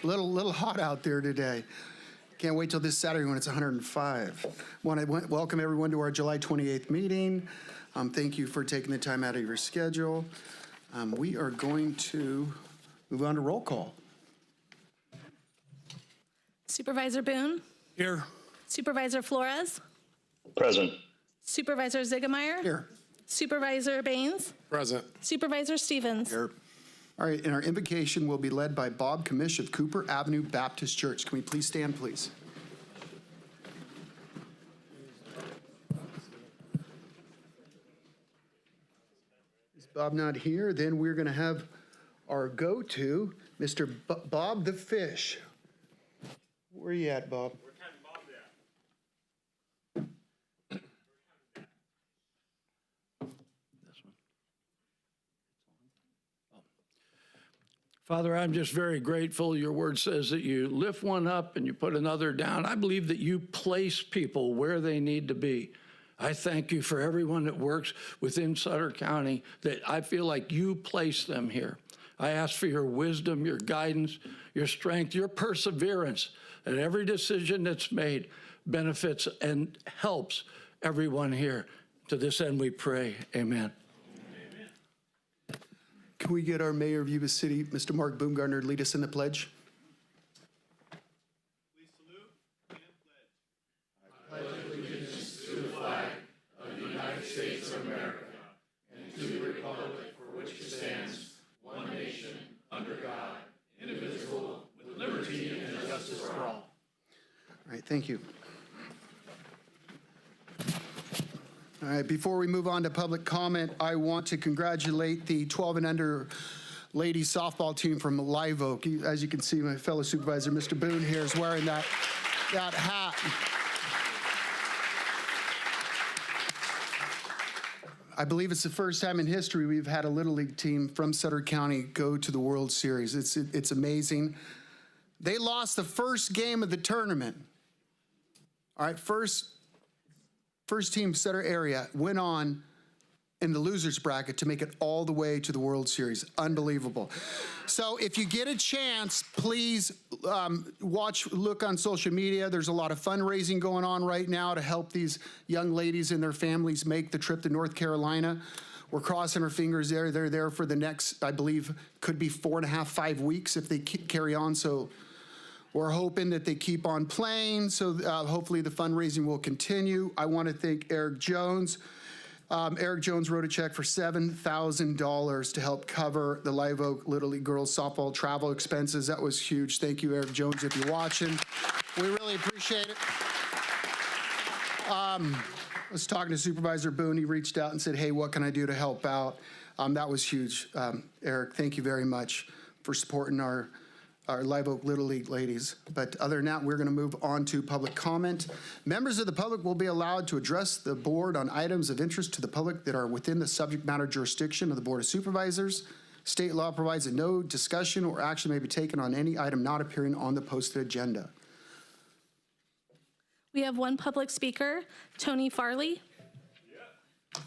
Little hot out there today. Can't wait till this Saturday when it's 105. Want to welcome everyone to our July 28th meeting. Thank you for taking the time out of your schedule. We are going to move on to roll call. Supervisor Boone? Here. Supervisor Flores? Present. Supervisor Ziegemeyer? Here. Supervisor Baines? Present. Supervisor Stevens? Here. All right, and our invocation will be led by Bob Commish of Cooper Avenue Baptist Church. Can we please stand, please? Is Bob not here? Then we're going to have our go-to, Mr. Bob the Fish. Where are you at, Bob? Father, I'm just very grateful. Your word says that you lift one up and you put another down. I believe that you place people where they need to be. I thank you for everyone that works within Sutter County, that I feel like you place them here. I ask for your wisdom, your guidance, your strength, your perseverance, that every decision that's made benefits and helps everyone here. To this end we pray, amen. Can we get our Mayor of Yuba City, Mr. Mark Boomgardner, lead us in the pledge? Please salute and pledge. I pledge allegiance to the flag of the United States of America and to the republic for which it stands, one nation, under God, indivisible, with liberty and justice for all. All right, thank you. All right, before we move on to public comment, I want to congratulate the 12 and under ladies softball team from Live Oak. As you can see, my fellow supervisor, Mr. Boone, here is wearing that hat. I believe it's the first time in history we've had a Little League team from Sutter County go to the World Series. It's amazing. They lost the first game of the tournament. All right, first team Sutter area went on in the losers bracket to make it all the way to the World Series. Unbelievable. So if you get a chance, please look on social media. There's a lot of fundraising going on right now to help these young ladies and their families make the trip to North Carolina. We're crossing our fingers there. They're there for the next, I believe, could be 4.5, 5 weeks if they carry on. So we're hoping that they keep on playing, so hopefully the fundraising will continue. I want to thank Eric Jones. Eric Jones wrote a check for $7,000 to help cover the Live Oak Little League girls softball travel expenses. That was huge. Thank you, Eric Jones, if you're watching. We really appreciate it. I was talking to Supervisor Boone. He reached out and said, hey, what can I do to help out? That was huge. Eric, thank you very much for supporting our Live Oak Little League ladies. But other than that, we're going to move on to public comment. Members of the public will be allowed to address the board on items of interest to the public that are within the subject matter jurisdiction of the Board of Supervisors. State law provides that no discussion or action may be taken on any item not appearing on the posted agenda. We have one public speaker, Tony Farley. Yeah.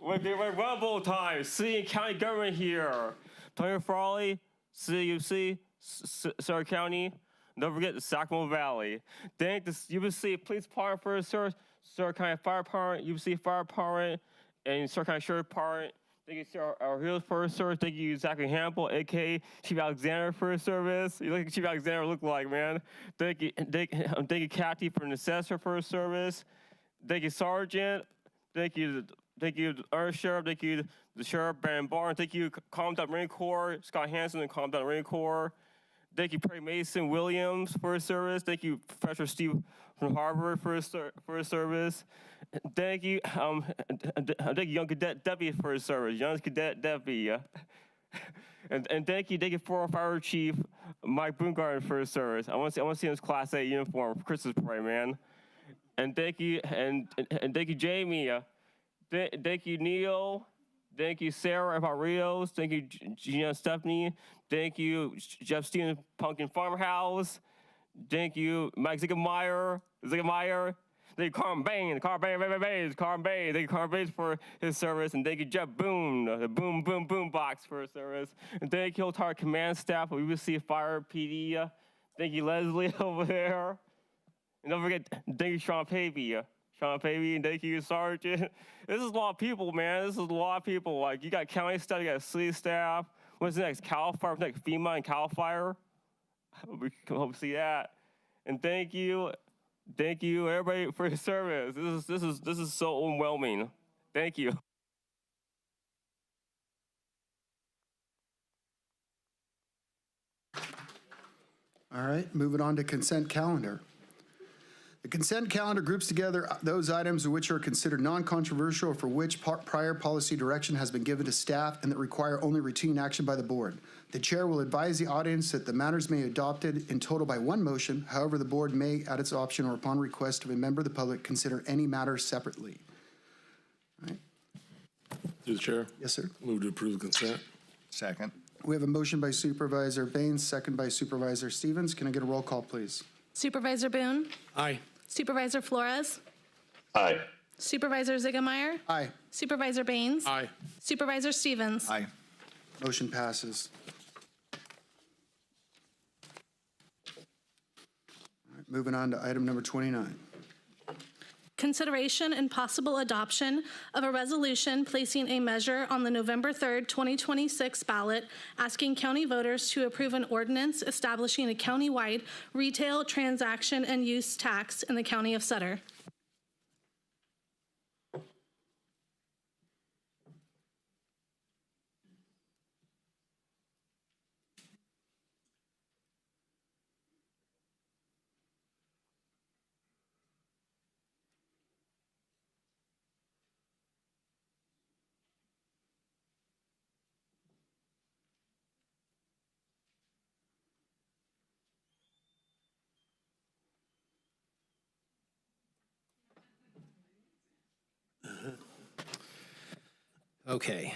Here it goes. We're Rumble time. City and county government here. Tony Farley, CUC, Sutter County. Don't forget the Sacramento Valley. Thank the UBC Police Department for service, Sutter County Fire Department, UBC Fire Department, and Sutter County Sheriff Department. Thank you, our Hills for service. Thank you, Zachary Hample, aka Chief Alexander for service. You look like Chief Alexander look like, man. Thank you, Kathy for an assessor for service. Thank you, Sergeant. Thank you, our Sheriff. Thank you, the Sheriff, Baron Barn. Thank you, Commandant Marine Corps, Scott Hansen, and Commandant Marine Corps. Thank you, Perry Mason Williams for his service. Thank you, Professor Steve from Harvard for his service. Thank you, Young Cadet Debbie for his service. Young Cadet Debbie. And thank you for our Fire Chief Mike Boomgarden for his service. I want to see his Class A uniform for Christmas parade, man. And thank you, and thank you, Jamie. Thank you, Neil. Thank you, Sarah F. Rios. Thank you, Gina Stephanie. Thank you, Jeff Stevens, Pumpkin Farmhouse. Thank you, Mike Ziegemeyer. Thank you, Carl Baines, Thank you, Carl Baines for his service, and thank you, Jeff Boone, the Boom Box for his service, and thank you to our command staff, UBC Fire PD. Thank you, Leslie over there, and don't forget, thank you, Sean Pavey, and thank you, Sergeant. This is a lot of people, man. This is a lot of people. Like, you got county staff, you got city staff. What's next? Cal Fire, what's next? FEMA and Cal Fire. We can hope to see that. And thank you, everybody, for your service. This is so overwhelming. Thank you. All right, moving on to consent calendar. The consent calendar groups together those items which are considered non-controversial or for which prior policy direction has been given to staff and that require only routine action by the board. The chair will advise the audience that the matters may be adopted in total by one motion. However, the board may, at its option or upon request of a member of the public, consider any matter separately. All right. Through the chair. Yes, sir. Move to approve the consent. Second. We have a motion by Supervisor Baines, second by Supervisor Stevens. Can I get a roll call, please? Supervisor Boone, Aye. Supervisor Flores, Aye. Supervisor Zigemeyer, Aye. Supervisor Baines, Aye. Supervisor Stevens. Aye. Motion passes. All right, moving on to item number 29. Consideration and possible adoption of a resolution placing a measure on the November 3rd, 2026 ballot asking county voters to approve an ordinance establishing a countywide retail transaction and use tax in the county of Sutter. Okay.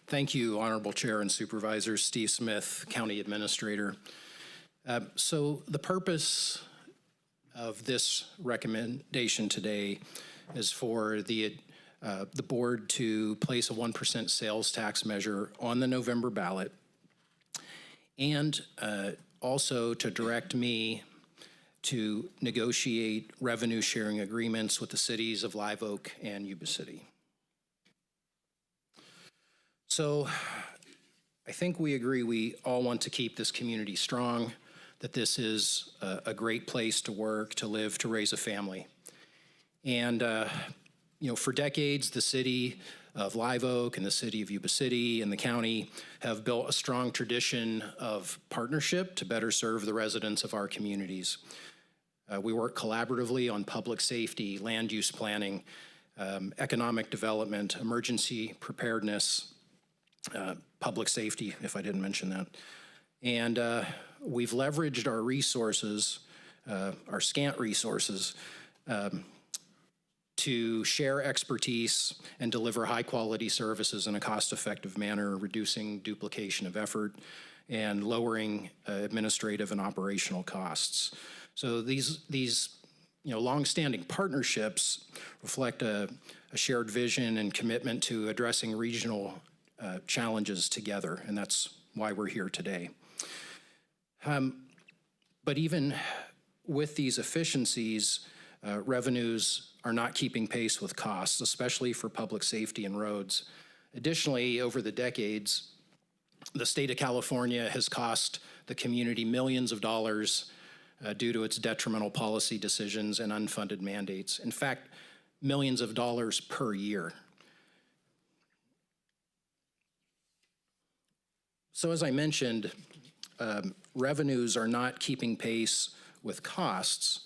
Thank you, Honorable Chair and Supervisors. Steve Smith, County Administrator. So the purpose of this recommendation today is for the board to place a 1% sales tax measure on the November ballot and also to direct me to negotiate revenue sharing agreements with the cities of Live Oak and Yuba City. So I think we agree we all want to keep this community strong, that this is a great place to work, to live, to raise a family. And, for decades, the city of Live Oak and the city of Yuba City and the county have built a strong tradition of partnership to better serve the residents of our communities. We work collaboratively on public safety, land use planning, economic development, emergency preparedness, public safety, if I didn't mention that. And we've leveraged our resources, our scant resources, to share expertise and deliver high-quality services in a cost-effective manner, reducing duplication of effort and lowering administrative and operational costs. So these long-standing partnerships reflect a shared vision and commitment to addressing regional challenges together, and that's why we're here today. But even with these efficiencies, revenues are not keeping pace with costs, especially for public safety and roads. Additionally, over the decades, the state of California has cost the community millions of dollars due to its detrimental policy decisions and unfunded mandates. In fact, millions of dollars per year. So as I mentioned, revenues are not keeping pace with costs,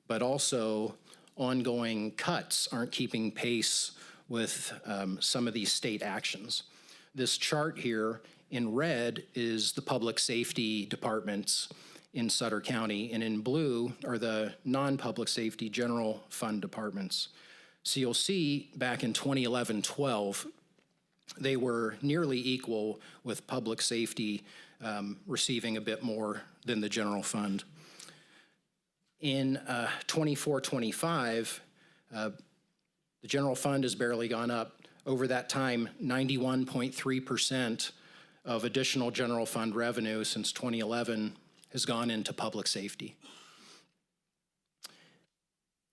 but also ongoing cuts aren't keeping pace with some of these state actions. This chart here in red is the public safety departments in Sutter County, and in blue are the non-public safety general fund departments. So you'll see back in 2011-12, they were nearly equal, with public safety receiving a bit more than the general fund. In 24-25, the general fund has barely gone up. Over that time, 91.3% of additional general fund revenue since 2011 has gone into public safety.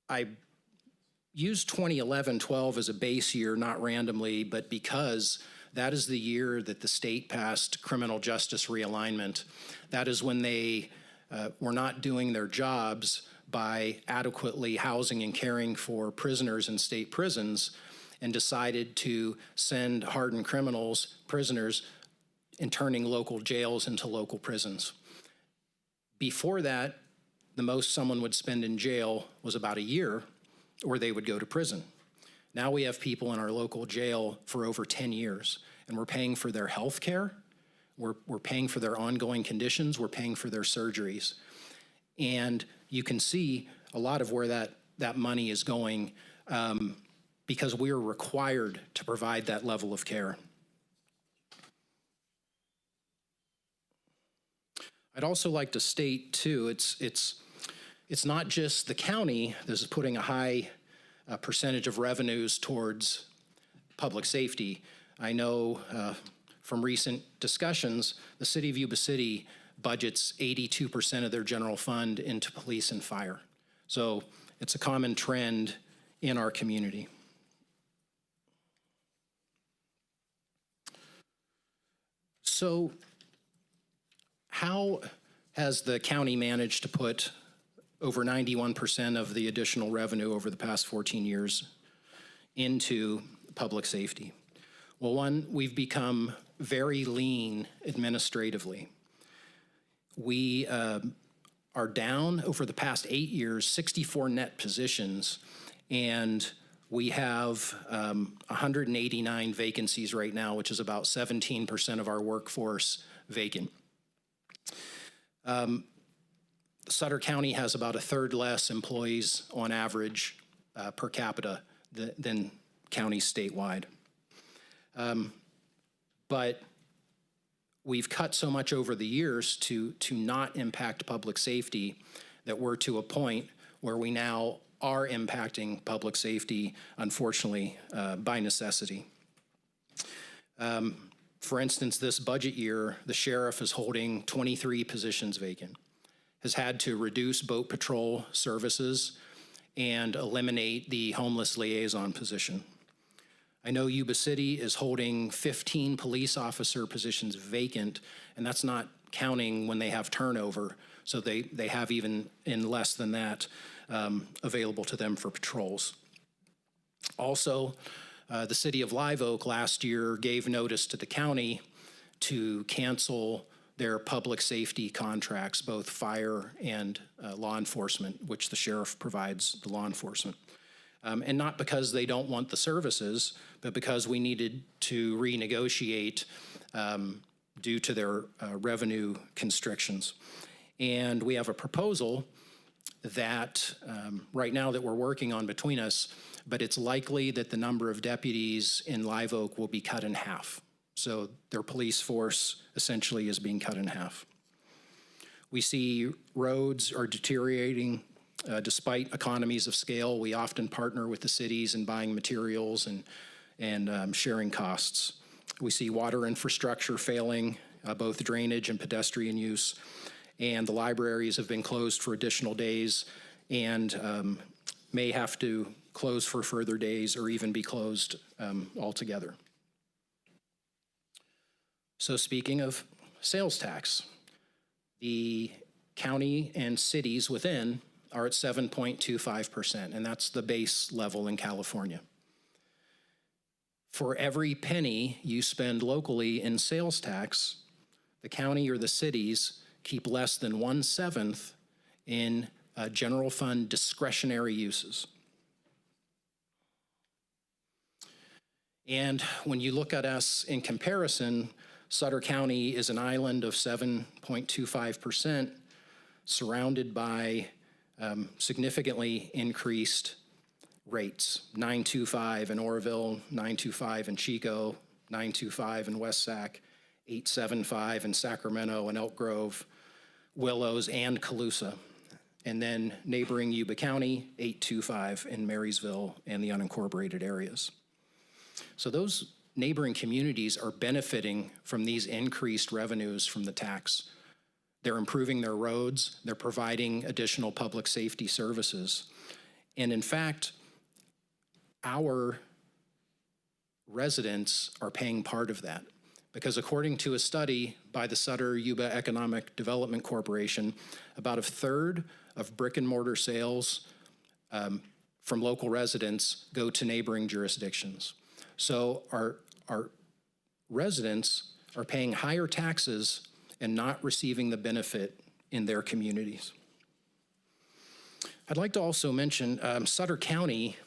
I use 2011-12 as a base year, not randomly, but because that is the year that the state passed criminal justice realignment. That is when they were not doing their jobs by adequately housing and caring for prisoners in state prisons, and decided to send hardened criminals, prisoners, and turning local jails into local prisons. Before that, the most someone would spend in jail was about a year, or they would go to prison. Now we have people in our local jail for over 10 years, and we're paying for their health care, we're paying for their ongoing conditions, we're paying for their surgeries. And you can see a lot of where that money is going because we are required to provide that level of care. I'd also like to state too, it's not just the county that is putting a high percentage of revenues towards public safety. I know from recent discussions, the city of Yuba City budgets 82% of their general fund into police and fire. So it's a common trend in our community. So how has the county managed to put over 91% of the additional revenue over the past 14 years into public safety? Well, one, we've become very lean administratively. We are down over the past 8 years, 64 net positions, and we have 189 vacancies right now, which is about 17% of our workforce vacant. Sutter County has about a third less employees on average per capita than counties statewide. But we've cut so much over the years to not impact public safety that we're to a point where we now are impacting public safety, unfortunately, by necessity. For instance, this budget year, the sheriff is holding 23 positions vacant, has had to reduce boat patrol services and eliminate the homeless liaison position. I know Yuba City is holding 15 police officer positions vacant, and that's not counting when they have turnover, so they have even in less than that available to them for patrols. Also, the city of Live Oak last year gave notice to the county to cancel their public safety contracts, both fire and law enforcement, which the sheriff provides the law enforcement. And not because they don't want the services, but because we needed to renegotiate due to their revenue constrictions. And we have a proposal that right now that we're working on between us, but it's likely that the number of deputies in Live Oak will be cut in half. So their police force essentially is being cut in half. We see roads are deteriorating despite economies of scale. We often partner with the cities in buying materials and sharing costs. We see water infrastructure failing, both drainage and pedestrian use, and the libraries have been closed for additional days and may have to close for further days or even be closed altogether. So speaking of sales tax, the county and cities within are at 7.25%, and that's the base level in California. For every penny you spend locally in sales tax, the county or the cities keep less than 1/7 in general fund discretionary uses. And when you look at us in comparison, Sutter County is an island of 7.25%, surrounded by significantly increased rates. 9.25 in Oroville, 9.25 in Chico, 9.25 in West Sac, 8.75 in Sacramento and Elk Grove, Willows, and Colusa. and then neighboring Yuba County, 825 in Marysville and the unincorporated areas. So those neighboring communities are benefiting from these increased revenues from the tax. They're improving their roads, they're providing additional public safety services. And in fact, our residents are paying part of that, because according to a study by the Sutter Yuba Economic Development Corporation, about a third of brick and mortar sales from local residents go to neighboring jurisdictions. So our residents are paying higher taxes and not receiving the benefit in their communities. I'd like to also mention Sutter County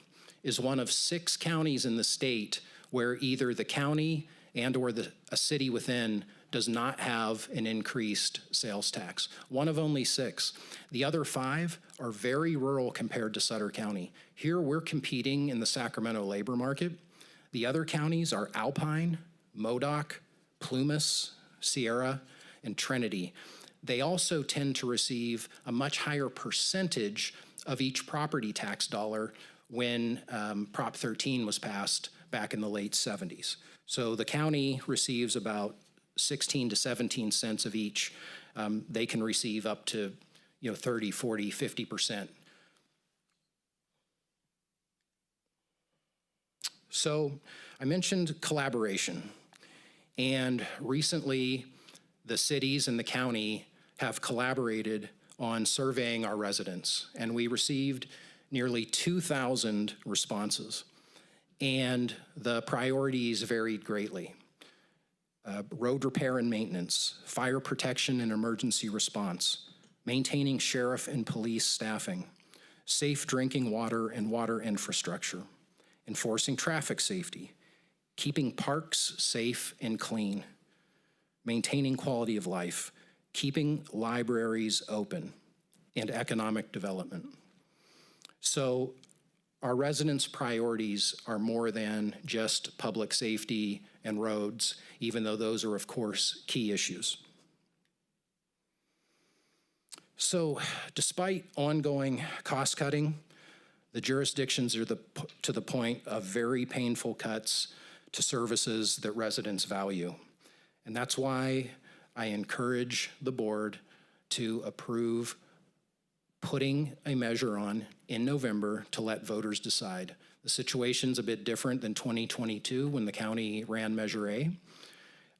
is one of 6 counties in the state where either the county and or a city within does not have an increased sales tax. One of only 6. The other 5 are very rural compared to Sutter County. Here we're competing in the Sacramento labor market. The other counties are Alpine, Modoc, Plumas, Sierra, and Trinity. They also tend to receive a much higher percentage of each property tax dollar when Prop 13 was passed back in the late 70s. So the county receives about 16 to 17 cents of each. They can receive up to 30, 40, 50%. So I mentioned collaboration, and recently the cities and the county have collaborated on surveying our residents, and we received nearly 2,000 responses, and the priorities varied greatly. Road repair and maintenance, fire protection and emergency response, maintaining sheriff and police staffing, safe drinking water and water infrastructure, enforcing traffic safety, keeping parks safe and clean, maintaining quality of life, keeping libraries open, and economic development. So our residents' priorities are more than just public safety and roads, even though those are, of course, key issues. So despite ongoing cost cutting, the jurisdictions are to the point of very painful cuts to services that residents value. And that's why I encourage the board to approve putting a measure on in November to let voters decide. The situation's a bit different than 2022 when the county ran Measure A.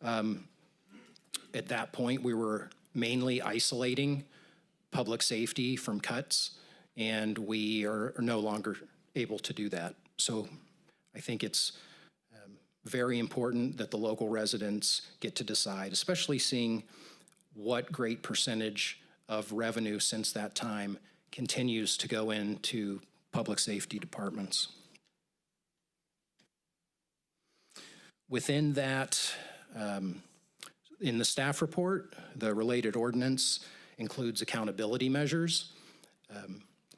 At that point, we were mainly isolating public safety from cuts, and we are no longer able to do that. So I think it's very important that the local residents get to decide, especially seeing what great percentage of revenue since that time continues to go into public safety departments. Within that, in the staff report, the related ordinance includes accountability measures.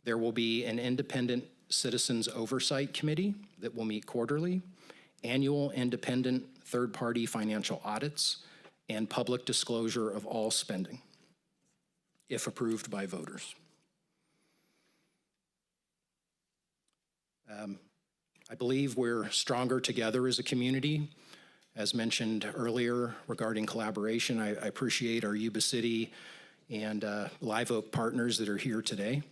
There will be an independent citizens oversight committee that will meet quarterly, annual independent third-party financial audits, and public disclosure of all spending, if approved by voters. I believe we're stronger together as a community. As mentioned earlier regarding collaboration, I appreciate our Yuba City and Live Oak partners that are here today.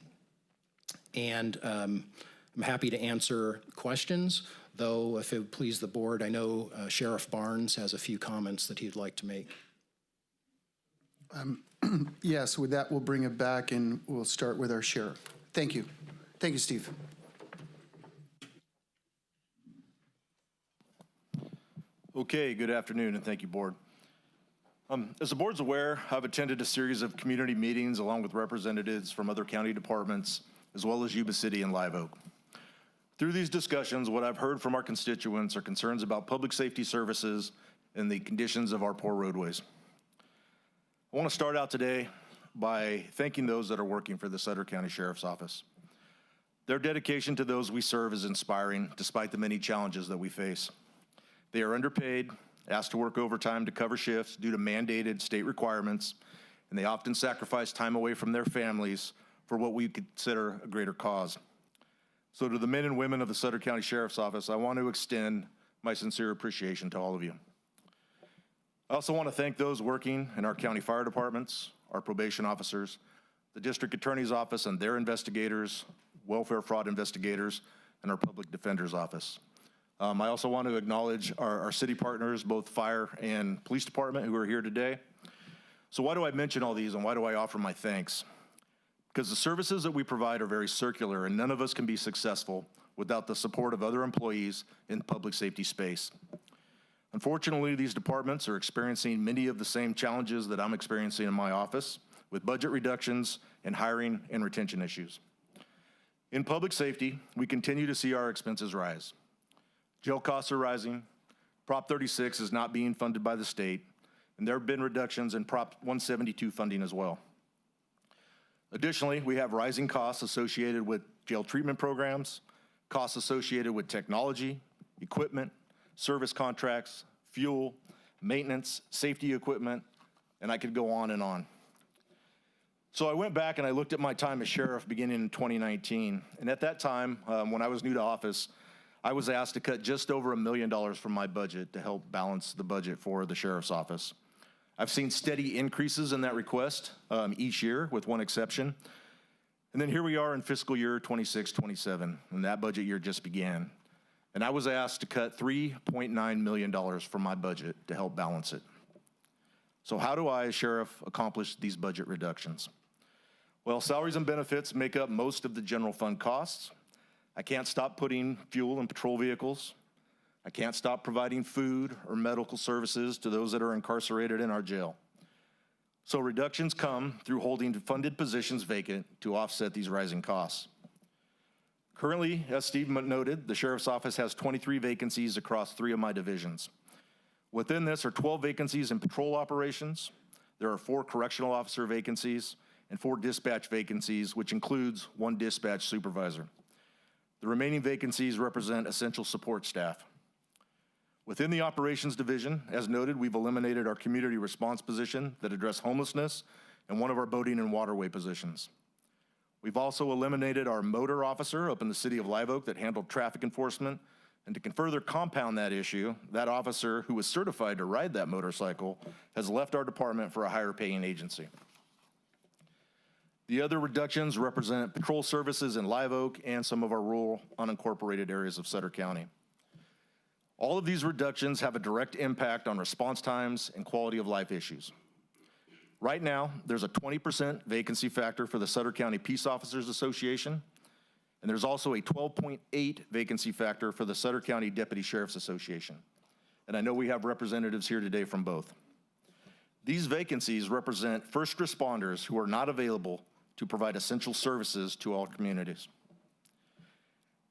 And I'm happy to answer questions, though if it would please the board, I know Sheriff Barnes has a few comments that he'd like to make. Yes, with that, we'll bring it back and we'll start with our sheriff. Thank you. Thank you, Steve. Okay, good afternoon, and thank you, board. As the board's aware, I've attended a series of community meetings along with representatives from other county departments, as well as Yuba City and Live Oak. Through these discussions, what I've heard from our constituents are concerns about public safety services and the conditions of our poor roadways. I want to start out today by thanking those that are working for the Sutter County Sheriff's Office. Their dedication to those we serve is inspiring, despite the many challenges that we face. They are underpaid, asked to work overtime to cover shifts due to mandated state requirements, and they often sacrifice time away from their families for what we consider a greater cause. So to the men and women of the Sutter County Sheriff's Office, I want to extend my sincere appreciation to all of you. I also want to thank those working in our county fire departments, our probation officers, the district attorney's office and their investigators, welfare fraud investigators, and our public defender's office. I also want to acknowledge our city partners, both fire and police department, who are here today. So why do I mention all these and why do I offer my thanks? Because the services that we provide are very circular and none of us can be successful without the support of other employees in the public safety space. Unfortunately, these departments are experiencing many of the same challenges that I'm experiencing in my office, with budget reductions and hiring and retention issues. In public safety, we continue to see our expenses rise. Jail costs are rising, Prop 36 is not being funded by the state, and there have been reductions in Prop 172 funding as well. Additionally, we have rising costs associated with jail treatment programs, costs associated with technology, equipment, service contracts, fuel, maintenance, safety equipment, and I could go on and on. So I went back and I looked at my time as sheriff beginning in 2019, and at that time, when I was new to office, I was asked to cut just over $1 million from my budget to help balance the budget for the sheriff's office. I've seen steady increases in that request each year, with one exception. And then here we are in fiscal year 26-27, and that budget year just began. And I was asked to cut $3.9 million from my budget to help balance it. So how do I, as sheriff, accomplish these budget reductions? Well, salaries and benefits make up most of the general fund costs. I can't stop putting fuel in patrol vehicles. I can't stop providing food or medical services to those that are incarcerated in our jail. So reductions come through holding funded positions vacant to offset these rising costs. Currently, as Steve noted, the Sheriff's Office has 23 vacancies across 3 of my divisions. Within this are 12 vacancies in patrol operations. There are 4 correctional officer vacancies and 4 dispatch vacancies, which includes 1 dispatch supervisor. The remaining vacancies represent essential support staff. Within the operations division, as noted, we've eliminated our community response position that addressed homelessness and one of our boating and waterway positions. We've also eliminated our motor officer up in the city of Live Oak that handled traffic enforcement. And to further compound that issue, that officer who was certified to ride that motorcycle has left our department for a higher paying agency. The other reductions represent patrol services in Live Oak and some of our rural unincorporated areas of Sutter County. All of these reductions have a direct impact on response times and quality of life issues. Right now, there's a 20% vacancy factor for the Sutter County Peace Officers Association, and there's also a 12.8 vacancy factor for the Sutter County Deputy Sheriff's Association. And I know we have representatives here today from both. These vacancies represent first responders who are not available to provide essential services to all communities.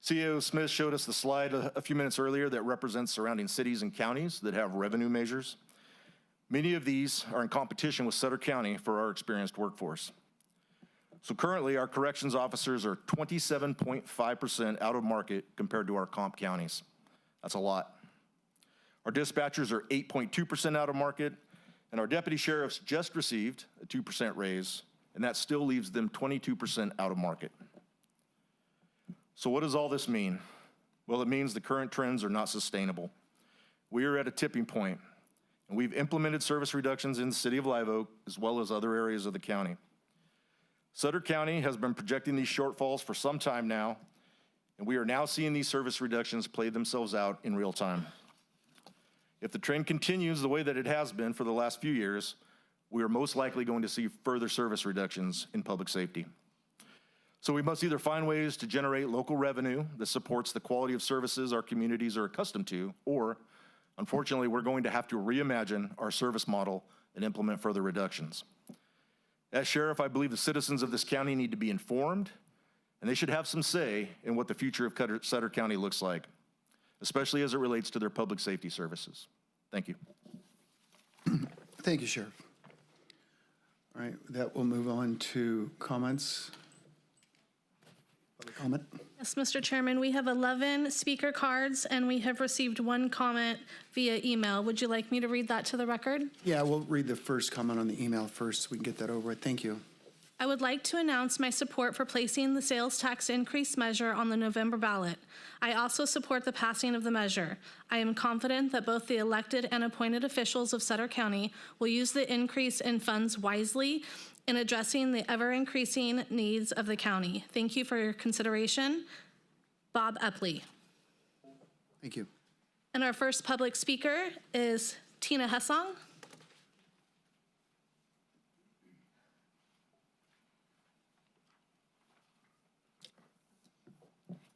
CEO Smith showed us the slide a few minutes earlier that represents surrounding cities and counties that have revenue measures. Many of these are in competition with Sutter County for our experienced workforce. So currently, our corrections officers are 27.5% out of market compared to our comp counties. That's a lot. Our dispatchers are 8.2% out of market, and our deputy sheriffs just received a 2% raise, and that still leaves them 22% out of market. So what does all this mean? Well, it means the current trends are not sustainable. We are at a tipping point, and we've implemented service reductions in the city of Live Oak as well as other areas of the county. Sutter County has been projecting these shortfalls for some time now, and we are now seeing these service reductions play themselves out in real time. If the trend continues the way that it has been for the last few years, we are most likely going to see further service reductions in public safety. So we must either find ways to generate local revenue that supports the quality of services our communities are accustomed to, or unfortunately, we're going to have to reimagine our service model and implement further reductions. As sheriff, I believe the citizens of this county need to be informed, and they should have some say in what the future of Sutter County looks like, especially as it relates to their public safety services. Thank you. Thank you, Sheriff. All right, that will move on to comments. Public comment? Yes, Mr. Chairman, we have 11 speaker cards, and we have received 1 comment via email. Would you like me to read that to the record? Yeah, we'll read the first comment on the email first so we can get that over with. Thank you. I would like to announce my support for placing the sales tax increase measure on the November ballot. I also support the passing of the measure. I am confident that both the elected and appointed officials of Sutter County will use the increase in funds wisely in addressing the ever-increasing needs of the county. Thank you for your consideration. Bob Epley. Thank you. And our first public speaker is Tina Hessong.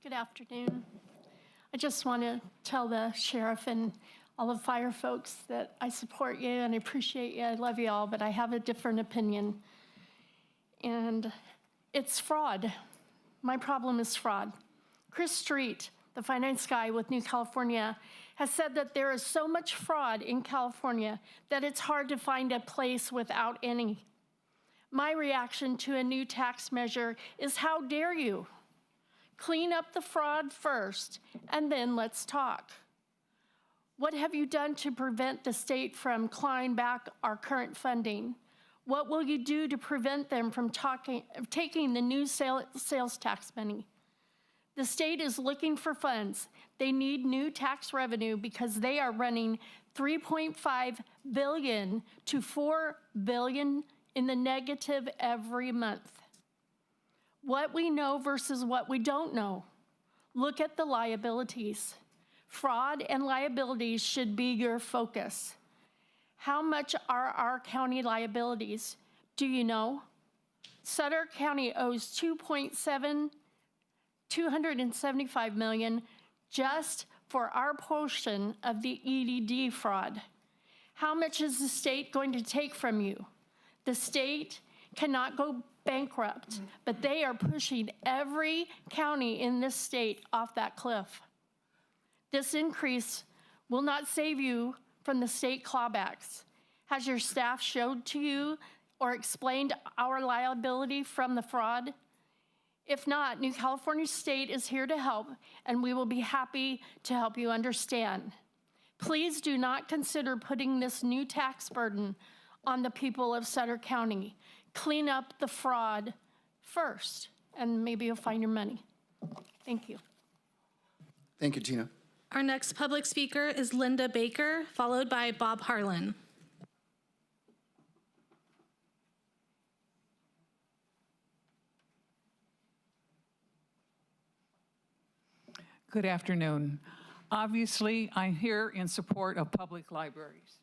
Good afternoon. I just want to tell the sheriff and all the fire folks that I support you and I appreciate you. I love you all, but I have a different opinion. And it's fraud. My problem is fraud. Chris Street, the finance guy with New California, has said that there is so much fraud in California that it's hard to find a place without any. My reaction to a new tax measure is, how dare you? Clean up the fraud first, and then let's talk. What have you done to prevent the state from clawing back our current funding? What will you do to prevent them from taking the new sales tax money? The state is looking for funds. They need new tax revenue because they are running $3.5 billion to $4 billion in the negative every month. What we know versus what we don't know. Look at the liabilities. Fraud and liabilities should be your focus. How much are our county liabilities? Do you know? Sutter County owes $275 million just for our portion of the EDD fraud. How much is the state going to take from you? The state cannot go bankrupt, but they are pushing every county in this state off that cliff. This increase will not save you from the state clawbacks. Has your staff showed to you or explained our liability from the fraud? If not, New California State is here to help, and we will be happy to help you understand. Please do not consider putting this new tax burden on the people of Sutter County. Clean up the fraud first, and maybe you'll find your money. Thank you. Thank you, Tina. Our next public speaker is Linda Baker, followed by Bob Harlan. Good afternoon. Obviously, I'm here in support of public libraries.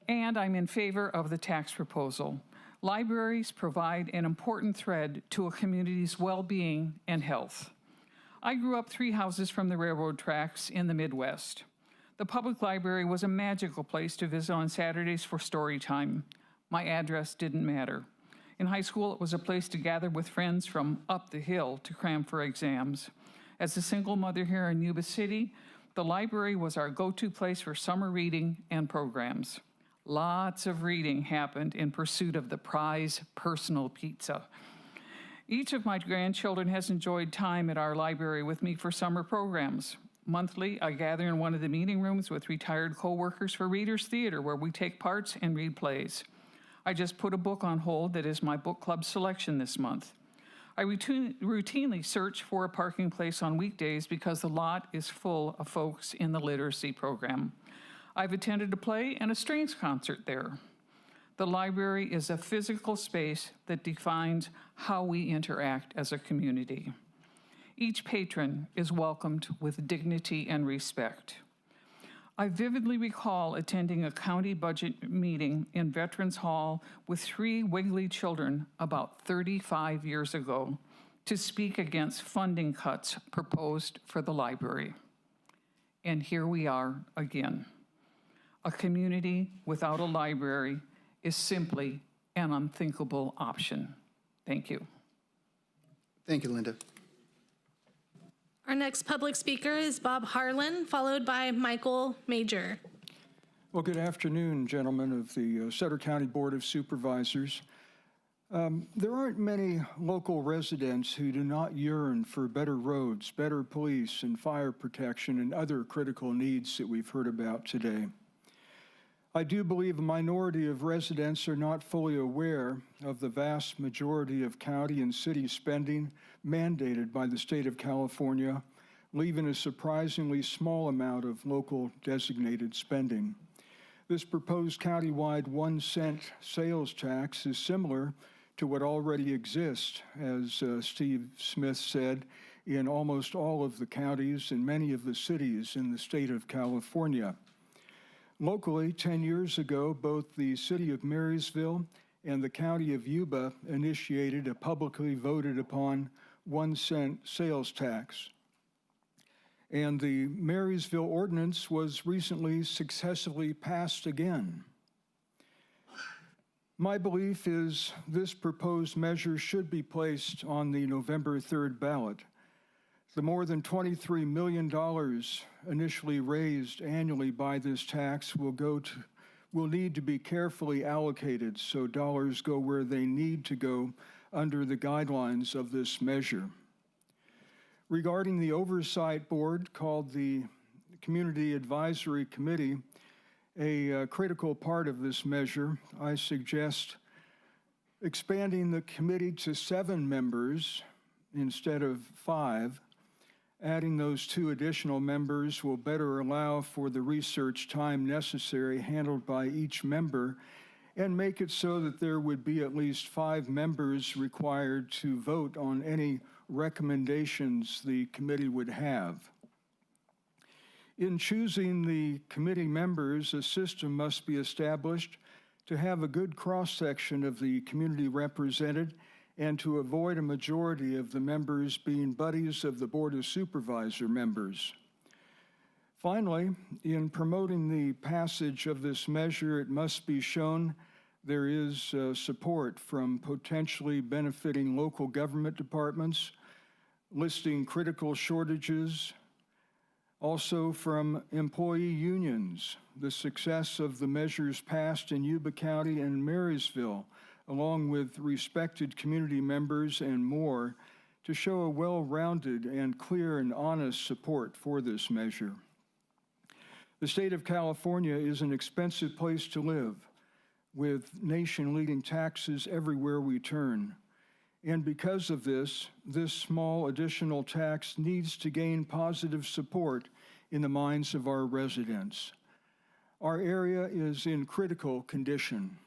And I'm in favor of the tax proposal. Libraries provide an important thread to a community's well-being and health. I grew up 3 houses from the railroad tracks in the Midwest. The public library was a magical place to visit on Saturdays for story time. My address didn't matter. In high school, it was a place to gather with friends from up the hill to cram for exams. As a single mother here in Yuba City, the library was our go-to place for summer reading and programs. Lots of reading happened in pursuit of the prize personal pizza. Each of my grandchildren has enjoyed time at our library with me for summer programs. Monthly, I gather in one of the meeting rooms with retired coworkers for Readers Theater, where we take parts and read plays. I just put a book on hold that is my book club selection this month. I routinely search for a parking place on weekdays because the lot is full of folks in the literacy program. I've attended a play and a strings concert there. The library is a physical space that defines how we interact as a community. Each patron is welcomed with dignity and respect. I vividly recall attending a county budget meeting in Veterans Hall with 3 wiggly children about 35 years ago to speak against funding cuts proposed for the library. And here we are again. A community without a library is simply an unthinkable option. Thank you. Thank you, Linda. Our next public speaker is Bob Harlan, followed by Michael Major. Well, good afternoon, gentlemen of the Sutter County Board of Supervisors. There aren't many local residents who do not yearn for better roads, better police and fire protection, and other critical needs that we've heard about today. I do believe a minority of residents are not fully aware of the vast majority of county and city spending mandated by the state of California, leaving a surprisingly small amount of local designated spending. This proposed countywide 1-cent sales tax is similar to what already exists, as Steve Smith said, in almost all of the counties and many of the cities in the state of California. Locally, 10 years ago, both the city of Marysville and the county of Yuba initiated a publicly voted upon 1-cent sales tax. And the Marysville ordinance was recently successfully passed again. My belief is this proposed measure should be placed on the November 3rd ballot. The more than $23 million initially raised annually by this tax will need to be carefully allocated so dollars go where they need to go under the guidelines of this measure. Regarding the oversight board called the Community Advisory Committee, a critical part of this measure, I suggest expanding the committee to 7 members instead of 5. Adding those 2 additional members will better allow for the research time necessary handled by each member and make it so that there would be at least 5 members required to vote on any recommendations the committee would have. In choosing the committee members, a system must be established to have a good cross-section of the community represented and to avoid a majority of the members being buddies of the Board of Supervisor members. Finally, in promoting the passage of this measure, it must be shown there is support from potentially benefiting local government departments, listing critical shortages, also from employee unions, the success of the measures passed in Yuba County and Marysville, along with respected community members and more, to show a well-rounded and clear and honest support for this measure. The state of California is an expensive place to live, with nation-leading taxes everywhere we turn. And because of this small additional tax needs to gain positive support in the minds of our residents. Our area is in critical condition,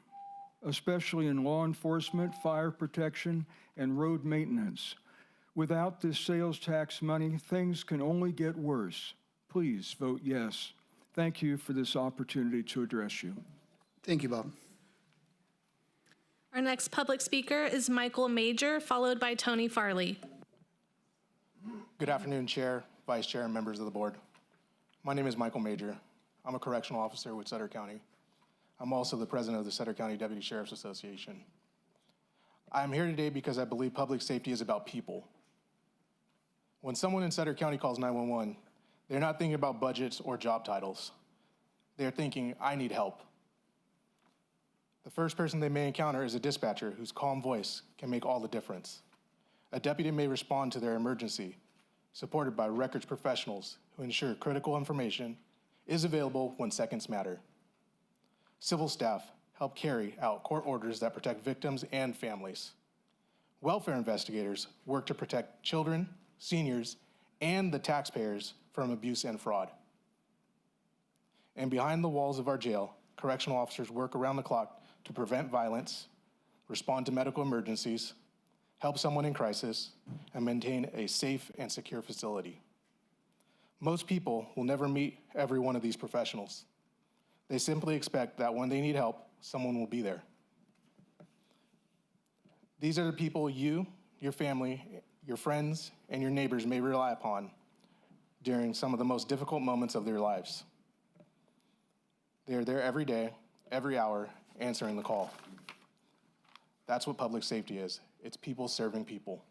especially in law enforcement, fire protection, and road maintenance. Without this sales tax money, things can only get worse. Please vote yes. Thank you for this opportunity to address you. Thank you, Bob. Our next public speaker is Michael Major, followed by Tony Farley. Good afternoon, Chair, Vice Chair, and members of the board. My name is Michael Major. I'm a correctional officer with Sutter County. I'm also the president of the Sutter County Deputy Sheriff's Association. I'm here today because I believe public safety is about people. When someone in Sutter County calls 911, they're not thinking about budgets or job titles. They're thinking, I need help. The first person they may encounter is a dispatcher whose calm voice can make all the difference. A deputy may respond to their emergency, supported by records professionals who ensure critical information is available when seconds matter. Civil staff help carry out court orders that protect victims and families. Welfare investigators work to protect children, seniors, and the taxpayers from abuse and fraud. And behind the walls of our jail, correctional officers work around the clock to prevent violence, respond to medical emergencies, help someone in crisis, and maintain a safe and secure facility. Most people will never meet every one of these professionals. They simply expect that when they need help, someone will be there. These are the people you, your family, your friends, and your neighbors may rely upon during some of the most difficult moments of their lives. They are there every day, every hour, answering the call. That's what public safety is. It's people serving people.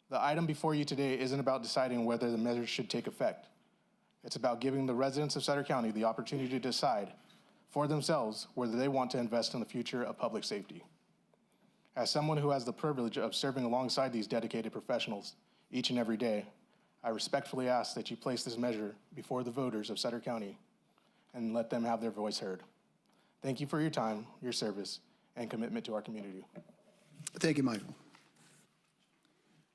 The item before you today isn't about deciding whether the measures should take effect. It's about giving the residents of Sutter County the opportunity to decide for themselves whether they want to invest in the future of public safety. As someone who has the privilege of serving alongside these dedicated professionals each and every day, I respectfully ask that you place this measure before the voters of Sutter County and let them have their voice heard. Thank you for your time, your service, and commitment to our community. Thank you, Michael.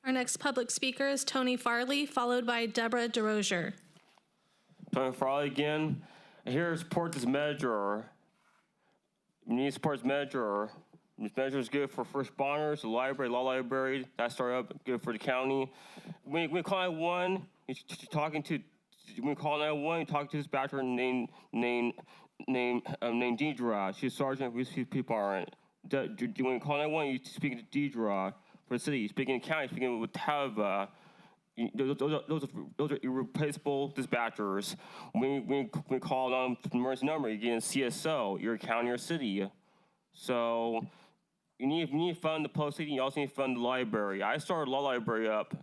Our next public speaker is Tony Farley, followed by Deborah DeRozier. Tony Farley again. Here to support this measure. We need to support this measure. This measure is good for first responders, the library, law library. That started up good for the county. When you call 911, you're talking to. When you call 911, you're talking to this dispatcher named Deidre. She's a sergeant. These people aren't. When you call 911, you're speaking to Deidre for the city. You're speaking to the county. You're speaking with Tava. Those are irreplaceable dispatchers. When we call on the emergency number, you get a CSO. You're a county or city. So you need to fund the post city. You also need to fund the library. I started law library up.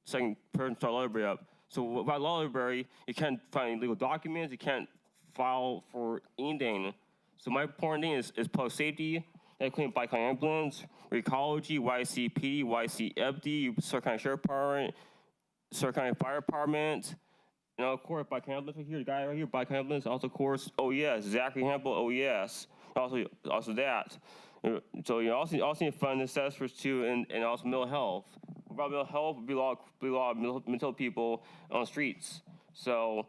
Second person started law library up. So without law library, you can't find legal documents. You can't file for anything. So my important thing is post safety. Including bike ambulance, ecology, YCPD, YCFD, Sutter County Sheriff Department, Sutter County Fire Department, and of course, bike ambulance right here, the guy right here, bike ambulance, also of course, OES, Zachary Hamble, OES, also that. So you also need to fund assessors too, and also mental health. Without mental health, would be a lot of mental people on the streets. So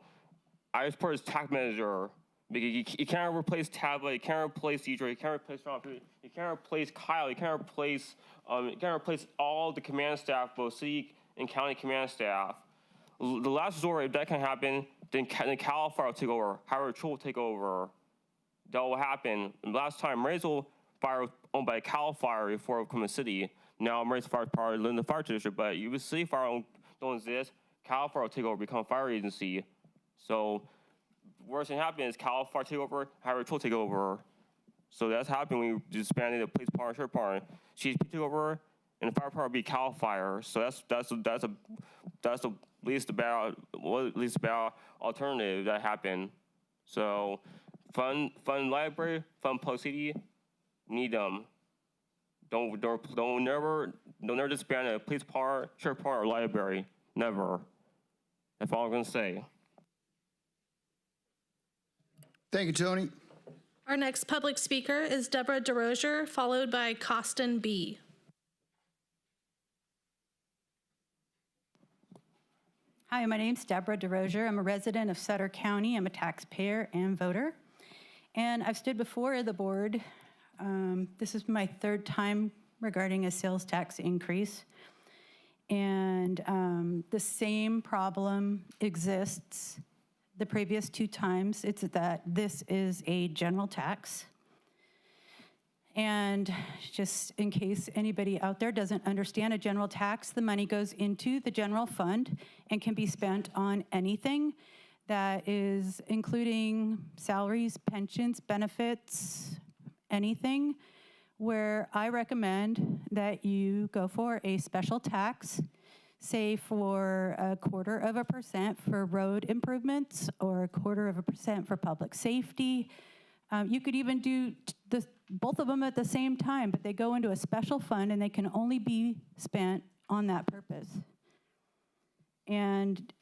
I support this tax measure. You can't replace Tava, you can't replace Deidre, you can't replace Ron, you can't replace Kyle, you can't replace all the command staff, both city and county command staff. The last resort, if that can happen, then Cal Fire will take over, Howard Patrol will take over. That will happen. And last time, Marysville Fire was owned by Cal Fire before it became a city. Now Marysville Fire is part of the fire district, but you city fire don't exist. Cal Fire will take over, become a fire agency. So worst thing happen is Cal Fire take over, Howard Patrol take over. So that's happened when we disbanded the police department, sheriff department. CHP took over, and the fire department will be Cal Fire. So that's the least bad alternative that happened. So fund library, fund post city, need them. Don't never disband a police department, sheriff department, or library. Never. That's all I'm gonna say. Thank you, Tony. Our next public speaker is Deborah DeRozier, followed by Costin B. Hi, my name's Deborah DeRozier. I'm a resident of Sutter County. I'm a taxpayer and voter. And I've stood before the board. This is my third time regarding a sales tax increase. And the same problem exists the previous two times. It's that this is a general tax. And just in case anybody out there doesn't understand a general tax, the money goes into the general fund and can be spent on anything that is including salaries, pensions, benefits, anything, where I recommend that you go for a special tax, say for 0.25% for road improvements or 0.25% for public safety. You could even do both of them at the same time, but they go into a special fund and they can only be spent on that purpose. And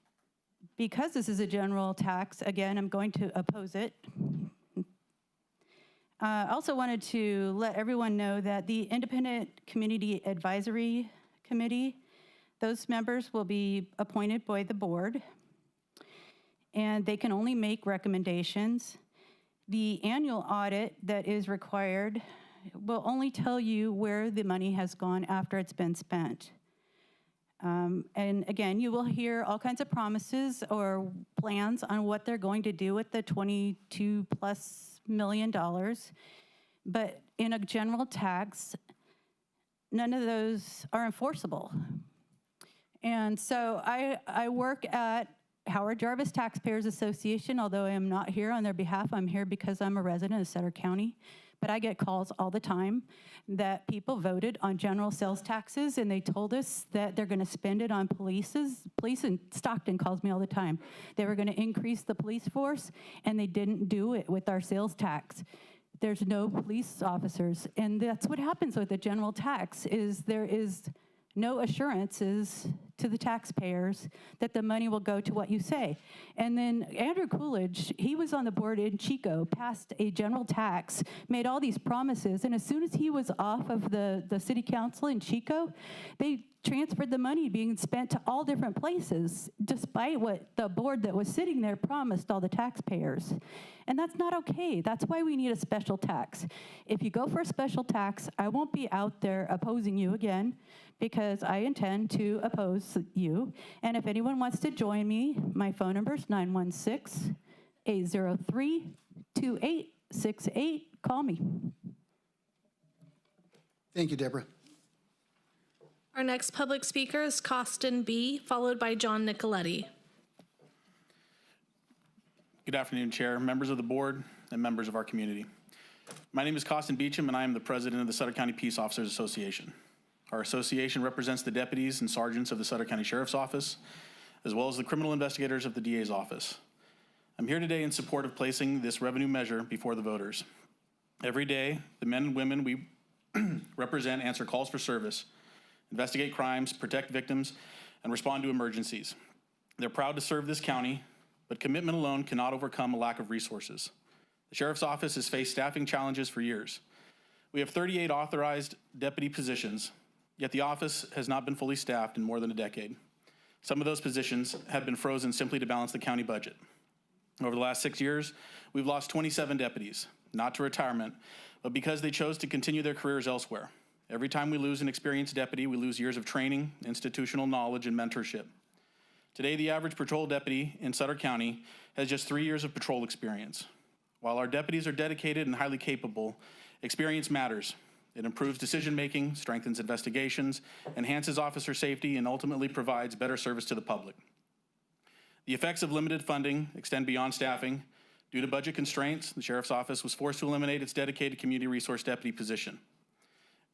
because this is a general tax, again, I'm going to oppose it. I also wanted to let everyone know that the Independent Community Advisory Committee, those members will be appointed by the board, and they can only make recommendations. The annual audit that is required will only tell you where the money has gone after it's been spent. And again, you will hear all kinds of promises or plans on what they're going to do with the $22+ million. But in a general tax, none of those are enforceable. And so I work at Howard Jarvis Taxpayers Association, although I am not here on their behalf. I'm here because I'm a resident of Sutter County. But I get calls all the time that people voted on general sales taxes and they told us that they're gonna spend it on police in Stockton calls me all the time. They were gonna increase the police force and they didn't do it with our sales tax. There's no police officers, and that's what happens with the general tax is there is no assurances to the taxpayers that the money will go to what you say. And then Andrew Coolidge, he was on the board in Chico, passed a general tax, made all these promises, and as soon as he was off of the city council in Chico, they transferred the money being spent to all different places, despite what the board that was sitting there promised all the taxpayers. And that's not okay. That's why we need a special tax. If you go for a special tax, I won't be out there opposing you again, because I intend to oppose you. And if anyone wants to join me, my phone number is 916-803-2868. Call me. Thank you, Deborah. Our next public speaker is Costin B., followed by John Nicoletti. Good afternoon, Chair, members of the board, and members of our community. My name is Costin Beecham, and I am the president of the Sutter County Peace Officers Association. Our association represents the deputies and sergeants of the Sutter County Sheriff's Office, as well as the criminal investigators of the DA's office. I'm here today in support of placing this revenue measure before the voters. Every day, the men and women we represent answer calls for service, investigate crimes, protect victims, and respond to emergencies. They're proud to serve this county, but commitment alone cannot overcome a lack of resources. The Sheriff's Office has faced staffing challenges for years. We have 38 authorized deputy positions, yet the office has not been fully staffed in more than a decade. Some of those positions have been frozen simply to balance the county budget. Over the last 6 years, we've lost 27 deputies, not to retirement, but because they chose to continue their careers elsewhere. Every time we lose an experienced deputy, we lose years of training, institutional knowledge, and mentorship. Today, the average patrol deputy in Sutter County has just 3 years of patrol experience. While our deputies are dedicated and highly capable, experience matters. It improves decision-making, strengthens investigations, enhances officer safety, and ultimately provides better service to the public. The effects of limited funding extend beyond staffing. Due to budget constraints, the Sheriff's Office was forced to eliminate its dedicated community resource deputy position.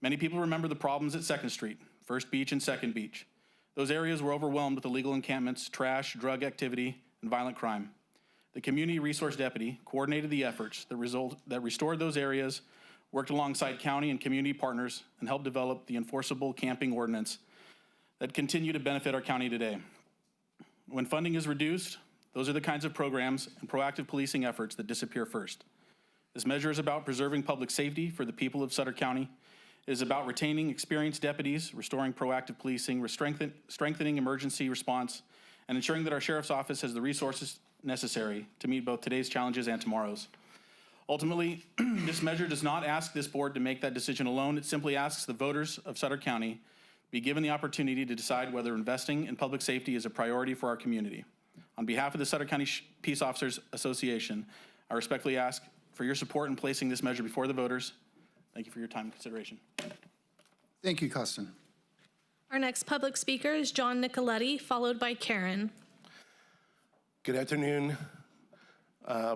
Many people remember the problems at 2nd Street, First Beach and 2nd Beach. Those areas were overwhelmed with illegal encampments, trash, drug activity, and violent crime. The community resource deputy coordinated the efforts that restored those areas, worked alongside county and community partners, and helped develop the enforceable camping ordinance that continue to benefit our county today. When funding is reduced, those are the kinds of programs and proactive policing efforts that disappear first. This measure is about preserving public safety for the people of Sutter County. It is about retaining experienced deputies, restoring proactive policing, strengthening emergency response, and ensuring that our Sheriff's Office has the resources necessary to meet both today's challenges and tomorrow's. Ultimately, this measure does not ask this board to make that decision alone. It simply asks the voters of Sutter County be given the opportunity to decide whether investing in public safety is a priority for our community. On behalf of the Sutter County Peace Officers Association, I respectfully ask for your support in placing this measure before the voters. Thank you for your time and consideration. Thank you, Costin. Our next public speaker is John Nicoletti, followed by Karen. Good afternoon.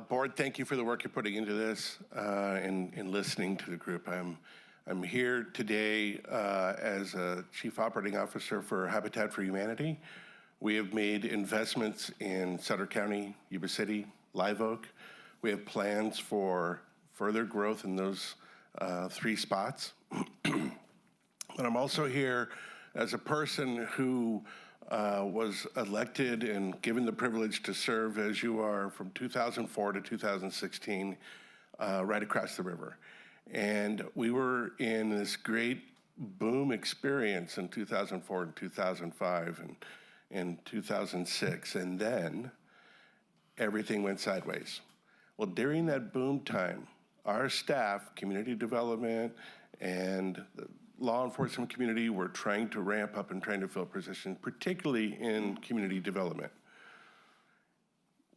Board, thank you for the work you're putting into this and listening to the group. I'm here today as a Chief Operating Officer for Habitat for Humanity. We have made investments in Sutter County, Yuba City, Live Oak. We have plans for further growth in those 3 spots. But I'm also here as a person who was elected and given the privilege to serve as you are from 2004 to 2016, right across the river. And we were in this great boom experience in 2004 and 2005 and in 2006, and then everything went sideways. Well, during that boom time, our staff, community development, and the law enforcement community were trying to ramp up and trying to fill positions, particularly in community development.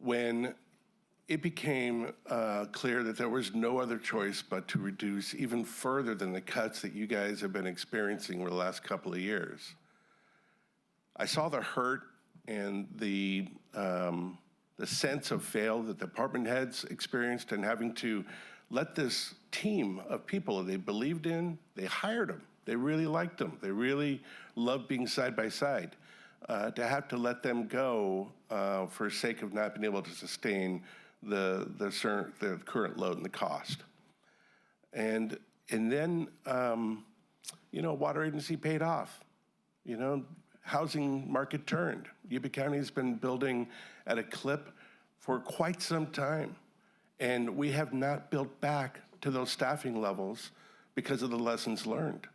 When it became clear that there was no other choice but to reduce even further than the cuts that you guys have been experiencing over the last couple of years, I saw the hurt and the sense of fail that the department heads experienced and having to let this team of people that they believed in, they hired them. They really liked them. They really loved being side by side. To have to let them go for sake of not being able to sustain the current load and the cost. And then, water agency paid off. housing market turned. Yuba County has been building at a clip for quite some time, and we have not built back to those staffing levels because of the lessons learned.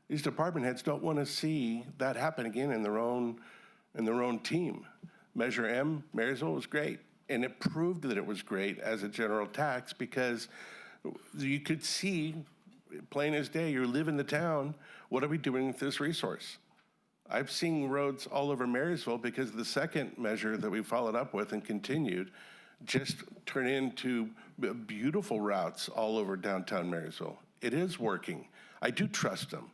These department heads don't want to see that happen again in their own team. Measure M, Marysville was great, and it proved that it was great as a general tax because you could see, plain as day, you live in the town, what are we doing with this resource? I've seen roads all over Marysville because the second measure that we followed up with and continued just turn into beautiful routes all over downtown Marysville. It is working. I do trust them.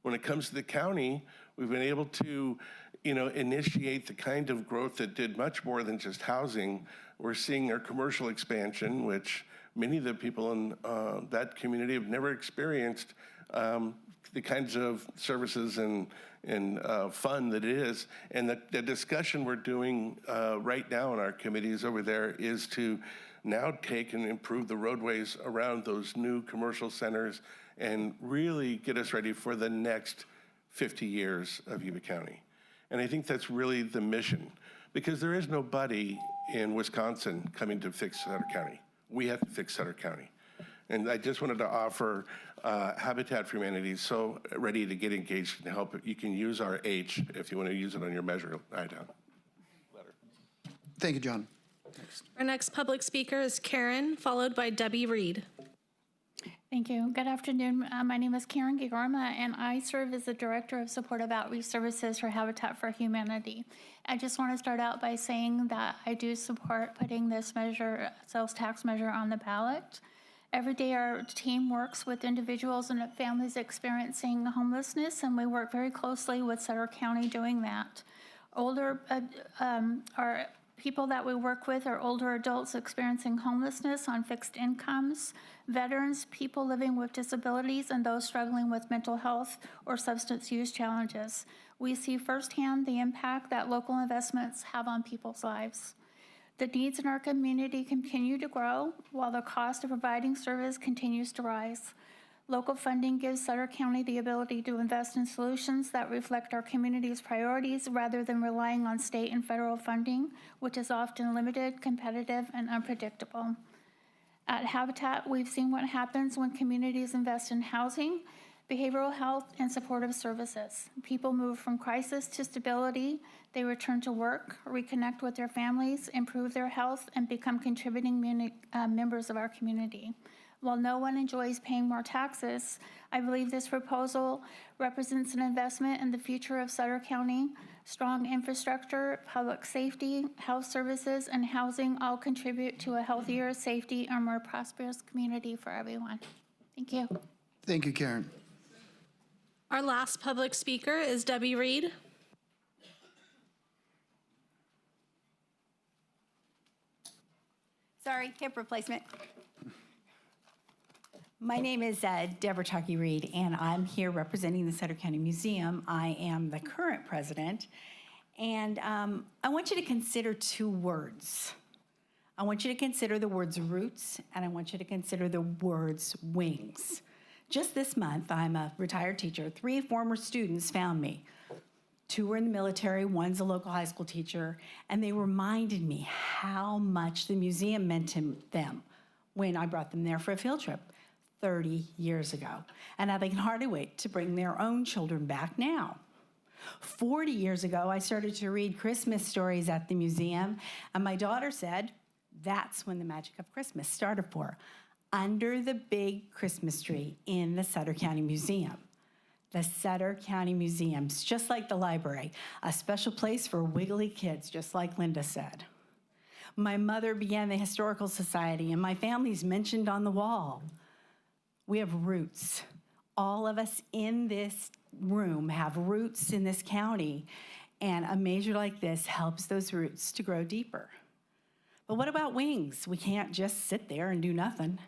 When it comes to the county, we've been able to, initiate the kind of growth that did much more than just housing. We're seeing our commercial expansion, which many of the people in that community have never experienced the kinds of services and fun that it is. And the discussion we're doing right now in our committees over there is to now take and improve the roadways around those new commercial centers and really get us ready for the next 50 years of Yuba County. And I think that's really the mission, because there is nobody in Wisconsin coming to fix Sutter County. We have to fix Sutter County. And I just wanted to offer Habitat for Humanity is so ready to get engaged and help. You can use our H if you want to use it on your measure item. Thank you, John. Our next public speaker is Karen, followed by Debbie Reed. Thank you. Good afternoon. My name is Karen Gigorma, and I serve as the Director of Supportive Outreach Services for Habitat for Humanity. I just want to start out by saying that I do support putting this measure, sales tax measure, on the ballot. Every day our team works with individuals and families experiencing homelessness, and we work very closely with Sutter County doing that. Our people that we work with are older adults experiencing homelessness on fixed incomes, veterans, people living with disabilities, and those struggling with mental health or substance use challenges. We see firsthand the impact that local investments have on people's lives. The needs in our community continue to grow while the cost of providing service continues to rise. Local funding gives Sutter County the ability to invest in solutions that reflect our community's priorities rather than relying on state and federal funding, which is often limited, competitive, and unpredictable. At Habitat, we've seen what happens when communities invest in housing, behavioral health, and supportive services. People move from crisis to stability. They return to work, reconnect with their families, improve their health, and become contributing members of our community. While no one enjoys paying more taxes, I believe this proposal represents an investment in the future of Sutter County. Strong infrastructure, public safety, health services, and housing all contribute to a healthier, safety, and more prosperous community for everyone. Thank you. Thank you, Karen. Our last public speaker is Debbie Reed. Sorry, hip replacement. My name is Deborah Chucky Reed, and I'm here representing the Sutter County Museum. I am the current president, and I want you to consider two words. I want you to consider the words roots, and I want you to consider the words wings. Just this month, I'm a retired teacher. 3 former students found me. 2 were in the military, one's a local high school teacher, and they reminded me how much the museum meant to them when I brought them there for a field trip 30 years ago. And now they can hardly wait to bring their own children back now. 40 years ago, I started to read Christmas stories at the museum, and my daughter said, that's when the magic of Christmas started for her. Under the big Christmas tree in the Sutter County Museum. The Sutter County Museum's just like the library, a special place for wiggly kids, just like Linda said. My mother began the Historical Society, and my family's mentioned on the wall. We have roots. All of us in this room have roots in this county, and a measure like this helps those roots to grow deeper. But what about wings? We can't just sit there and do nothing.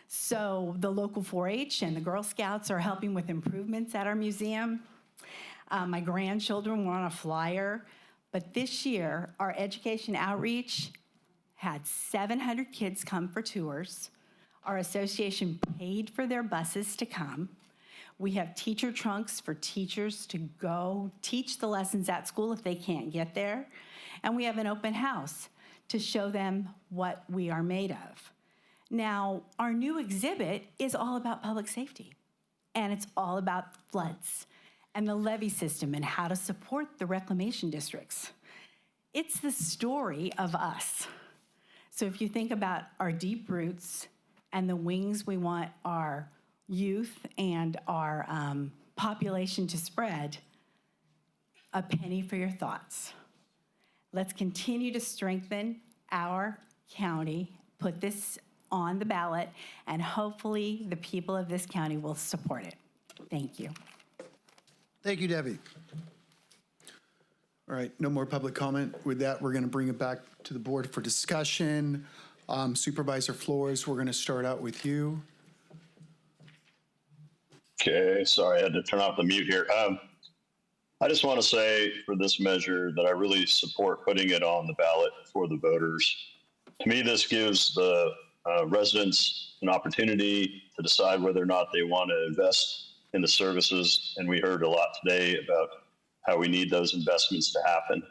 So the local 4-H and the Girl Scouts are helping with improvements at our museum. My grandchildren were on a flyer, but this year our education outreach had 700 kids come for tours. Our association paid for their buses to come. We have teacher trunks for teachers to go teach the lessons at school if they can't get there. And we have an open house to show them what we are made of. Now, our new exhibit is all about public safety, and it's all about floods and the levee system and how to support the reclamation districts. It's the story of us. So if you think about our deep roots and the wings we want our youth and our population to spread, a penny for your thoughts. Let's continue to strengthen our county, put this on the ballot, and hopefully the people of this county will support it. Thank you. Thank you, Debbie. All right, no more public comment. With that, we're going to bring it back to the board for discussion. Supervisor Flores, we're going to start out with you. Okay, sorry, I had to turn off the mute here. I just want to say for this measure that I really support putting it on the ballot for the voters. To me, this gives the residents an opportunity to decide whether or not they want to invest in the services. And we heard a lot today about how we need those investments to happen.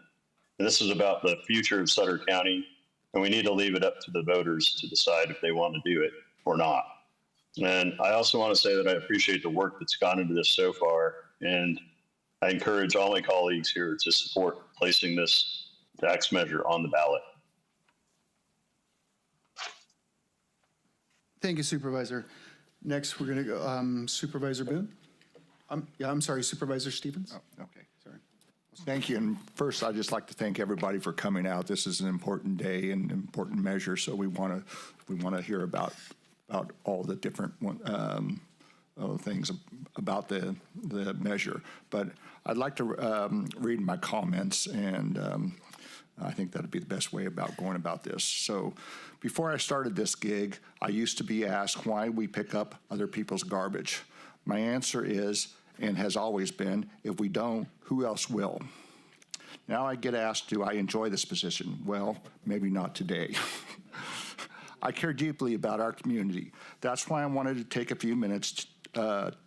And this is about the future of Sutter County, and we need to leave it up to the voters to decide if they want to do it or not. And I also want to say that I appreciate the work that's gone into this so far, and I encourage all my colleagues here to support placing this tax measure on the ballot. Thank you, Supervisor. Next, we're going to go Supervisor Boone. I'm sorry, Supervisor Stevens. Oh, okay, sorry. Thank you. And first, I'd just like to thank everybody for coming out. This is an important day and an important measure, so we want to hear about all the different things about the measure. But I'd like to read my comments, and I think that'd be the best way about going about this. So before I started this gig, I used to be asked why we pick up other people's garbage. My answer is, and has always been, if we don't, who else will? Now I get asked, do I enjoy this position? Well, maybe not today. I care deeply about our community. That's why I wanted to take a few minutes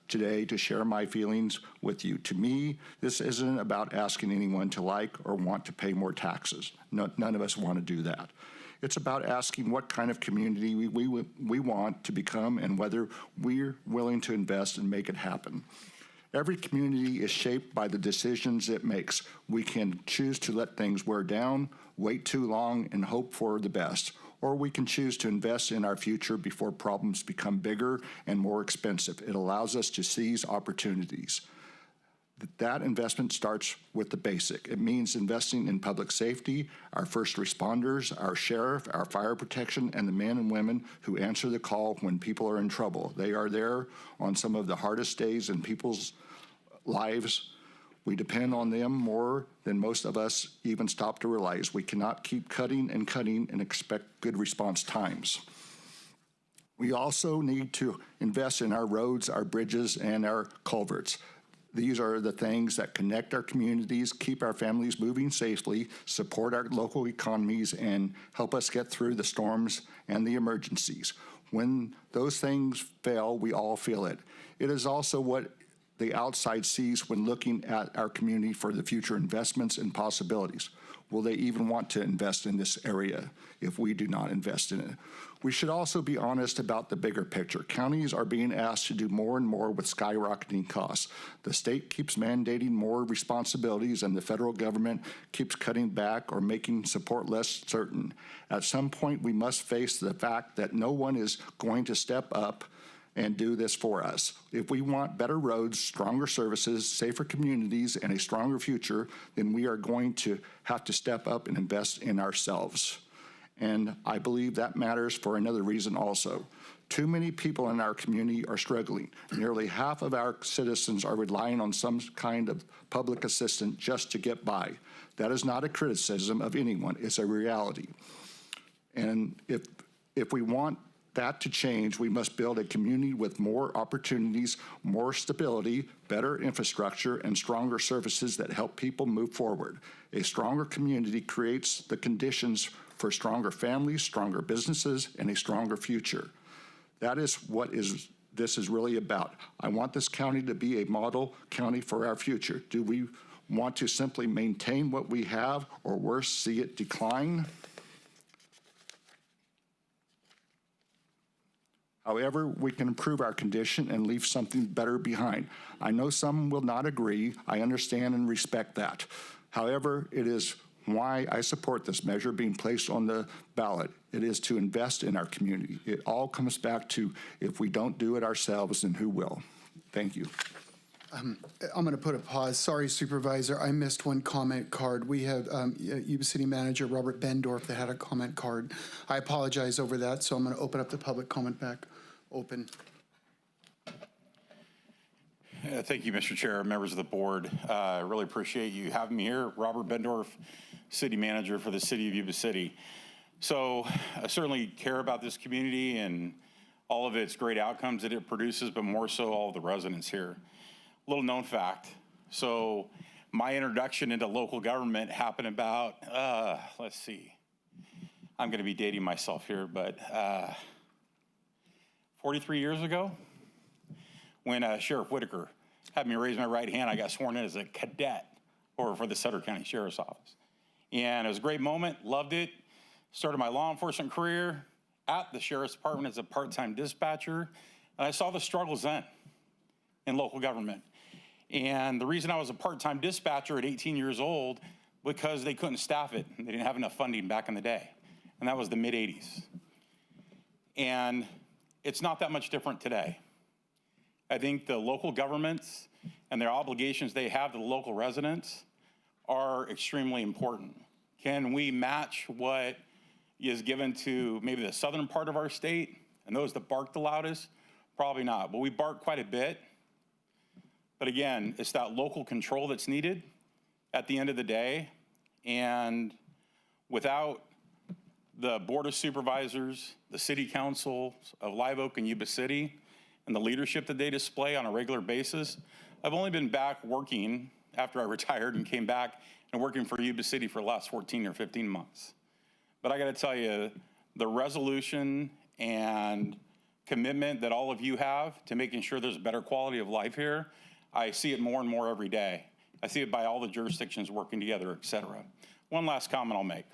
today to share my feelings with you. To me, this isn't about asking anyone to like or want to pay more taxes. None of us want to do that. It's about asking what kind of community we want to become and whether we're willing to invest and make it happen. Every community is shaped by the decisions it makes. We can choose to let things wear down, wait too long, and hope for the best. Or we can choose to invest in our future before problems become bigger and more expensive. It allows us to seize opportunities. That investment starts with the basic. It means investing in public safety, our first responders, our sheriff, our fire protection, and the men and women who answer the call when people are in trouble. They are there on some of the hardest days in people's lives. We depend on them more than most of us even stop to realize. We cannot keep cutting and expect good response times. We also need to invest in our roads, our bridges, and our culverts. These are the things that connect our communities, keep our families moving safely, support our local economies, and help us get through the storms and the emergencies. When those things fail, we all feel it. It is also what the outside sees when looking at our community for the future investments and possibilities. Will they even want to invest in this area if we do not invest in it? We should also be honest about the bigger picture. Counties are being asked to do more and more with skyrocketing costs. The state keeps mandating more responsibilities and the federal government keeps cutting back or making support less certain. At some point, we must face the fact that no one is going to step up and do this for us. If we want better roads, stronger services, safer communities, and a stronger future, then we are going to have to step up and invest in ourselves. And I believe that matters for another reason also. Too many people in our community are struggling. Nearly half of our citizens are relying on some kind of public assistance just to get by. That is not a criticism of anyone, it's a reality. And if we want that to change, we must build a community with more opportunities, more stability, better infrastructure, and stronger services that help people move forward. A stronger community creates the conditions for stronger families, stronger businesses, and a stronger future. That is what is this is really about. I want this county to be a model county for our future. Do we want to simply maintain what we have, or worse, see it decline? However, we can improve our condition and leave something better behind. I know some will not agree. I understand and respect that. However, it is why I support this measure being placed on the ballot. It is to invest in our community. It all comes back to, if we don't do it ourselves, then who will? Thank you. I'm going to put a pause. Sorry, Supervisor, I missed one comment card. We have Yuba City Manager Robert Bendorf that had a comment card. I apologize over that, so I'm going to open up the public comment back open. Thank you, Mr. Chair, members of the board. I really appreciate you having me here. Robert Bendorf, City Manager for the City of Yuba City. So I certainly care about this community and all of its great outcomes that it produces, but more so all of the residents here. Little known fact. So my introduction into local government happened about, let's see, I'm going to be dating myself here, but 43 years ago, when Sheriff Whitaker had me raise my right hand, I got sworn in as a cadet for the Sutter County Sheriff's Office. And it was a great moment, loved it. Started my law enforcement career at the Sheriff's Department as a part-time dispatcher. And I saw the struggles then in local government. And the reason I was a part-time dispatcher at 18 years old, because they couldn't staff it. They didn't have enough funding back in the day. And that was the mid-'80s. And it's not that much different today. I think the local governments and their obligations they have to the local residents are extremely important. Can we match what is given to maybe the southern part of our state and those that bark the loudest? Probably not, but we bark quite a bit. But again, it's that local control that's needed at the end of the day. And without the Board of Supervisors, the City Council of Live Oak and Yuba City, and the leadership that they display on a regular basis, I've only been back working after I retired and came back and working for Yuba City for the last 14 or 15 months. But I gotta tell you, the resolution and commitment that all of you have to making sure there's a better quality of life here, I see it more and more every day. I see it by all the jurisdictions working together, et cetera. One last comment I'll make.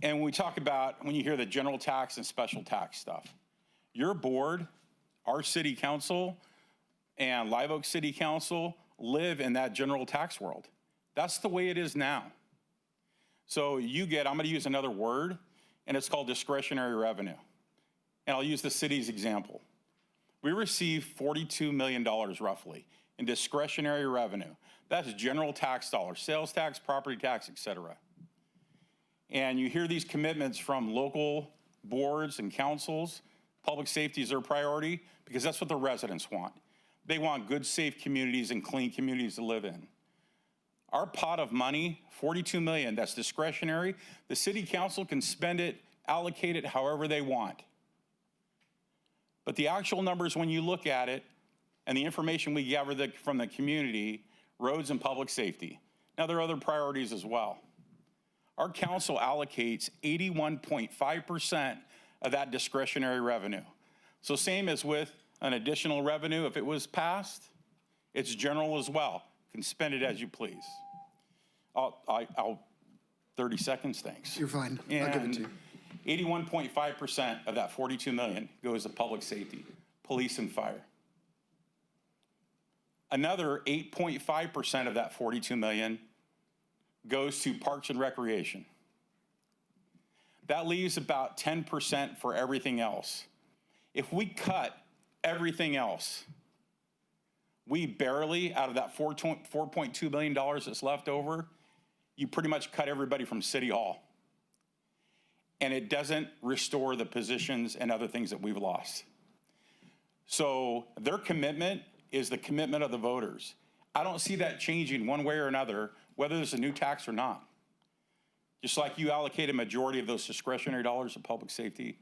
And when we talk about, when you hear the general tax and special tax stuff, your board, our city council, and Live Oak City Council live in that general tax world. That's the way it is now. So you get, I'm gonna use another word, and it's called discretionary revenue. And I'll use the city's example. We receive $42 million roughly in discretionary revenue. That's general tax dollars, sales tax, property tax, et cetera. And you hear these commitments from local boards and councils. Public safety is their priority because that's what the residents want. They want good, safe communities and clean communities to live in. Our pot of money, $42 million, that's discretionary. The city council can spend it, allocate it however they want. But the actual numbers, when you look at it, and the information we gather from the community, roads and public safety. Now, there are other priorities as well. Our council allocates 81.5% of that discretionary revenue. So same as with an additional revenue, if it was passed, it's general as well. You can spend it as you please. I'll 30 seconds, thanks. You're fine. I'll give it to you. 81.5% of that 42 million goes to public safety, police and fire. Another 8.5% of that 42 million goes to parks and recreation. That leaves about 10% for everything else. If we cut everything else, we barely, out of that $4.2 million that's left over, you pretty much cut everybody from City Hall. And it doesn't restore the positions and other things that we've lost. So their commitment is the commitment of the voters. I don't see that changing one way or another, whether there's a new tax or not. Just like you allocate a majority of those discretionary dollars to public safety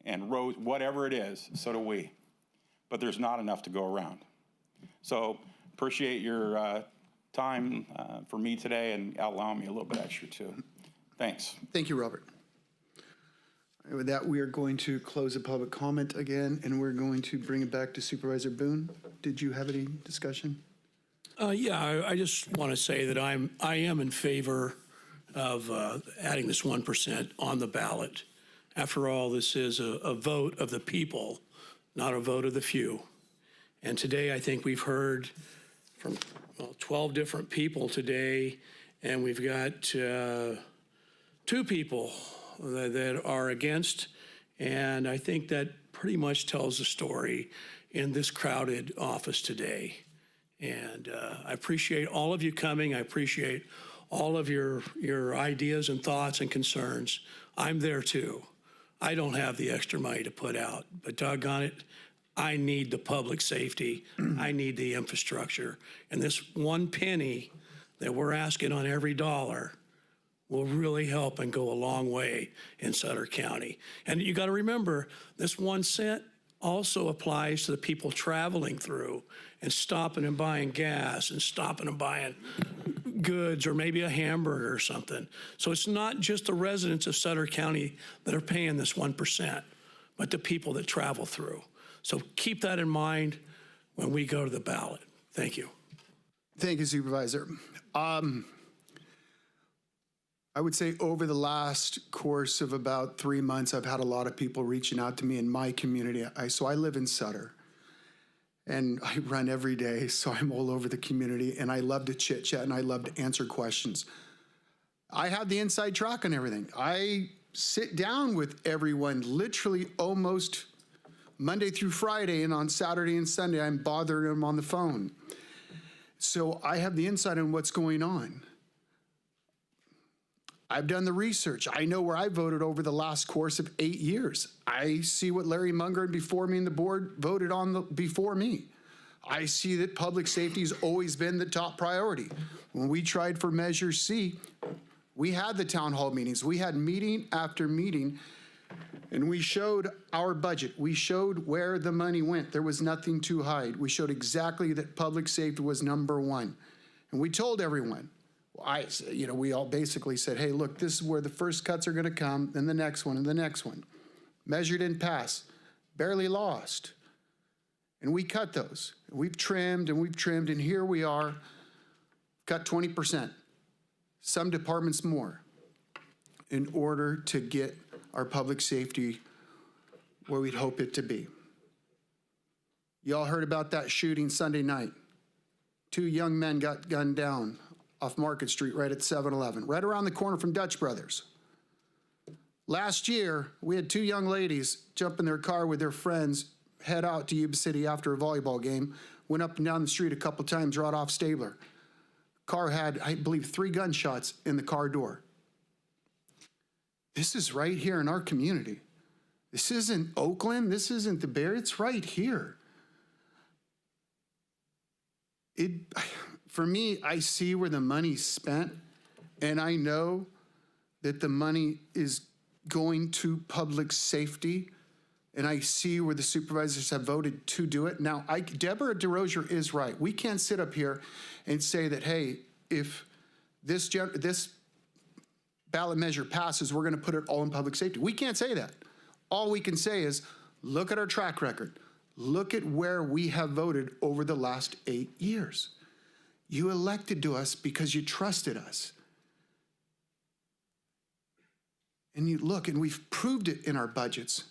and roads, whatever it is, so do we. But there's not enough to go around. So appreciate your time for me today and allowing me a little bit extra too. Thanks. Thank you, Robert. With that, we are going to close the public comment again, and we're going to bring it back to Supervisor Boone. Did you have any discussion? Yeah, I just want to say that I am in favor of adding this 1% on the ballot. After all, this is a vote of the people, not a vote of the few. And today, I think we've heard from 12 different people today, and we've got 2 people that are against, and I think that pretty much tells the story in this crowded office today. And I appreciate all of you coming. I appreciate all of your ideas and thoughts and concerns. I'm there too. I don't have the extra money to put out, but doggone it, I need the public safety. I need the infrastructure. And this 1 penny that we're asking on every dollar will really help and go a long way in Sutter County. And you got to remember, this 1 cent also applies to the people traveling through and stopping and buying gas and stopping and buying goods or maybe a hamburger or something. So it's not just the residents of Sutter County that are paying this 1%, but the people that travel through. So keep that in mind when we go to the ballot. Thank you. Thank you, Supervisor. I would say over the last course of about 3 months, I've had a lot of people reaching out to me in my community. So I live in Sutter, and I run every day, so I'm all over the community, and I love to chit chat and I love to answer questions. I have the inside track on everything. I sit down with everyone literally almost Monday through Friday, and on Saturday and Sunday, I'm bothering them on the phone. So I have the insight on what's going on. I've done the research. I know where I voted over the last course of 8 years. I see what Larry Munger before me and the board voted on before me. I see that public safety has always been the top priority. When we tried for Measure C, we had the town hall meetings. We had meeting after meeting, and we showed our budget. We showed where the money went. There was nothing to hide. We showed exactly that public safety was #1. And we told everyone, we all basically said, hey, look, this is where the first cuts are going to come, then the next one, and the next one. Measure didn't pass, barely lost. And we cut those. We've trimmed, and here we are, cut 20%, some departments more, in order to get our public safety where we'd hope it to be. Y'all heard about that shooting Sunday night. 2 young men got gunned down off Market Street right at 7-Eleven, right around the corner from Dutch Brothers. Last year, we had 2 young ladies jump in their car with their friends, head out to Yuba City after a volleyball game, went up and down the street a couple times right off Stabler. Car had, I believe, 3 gunshots in the car door. This is right here in our community. This isn't Oakland, this isn't the Bear, it's right here. For me, I see where the money's spent, and I know that the money is going to public safety, and I see where the supervisors have voted to do it. Now, Deborah DeRozier is right. We can't sit up here and say that, hey, if this ballot measure passes, we're going to put it all in public safety. We can't say that. All we can say is, look at our track record. Look at where we have voted over the last 8 years. You elected to us because you trusted us. And you look, and we've proved it in our budgets.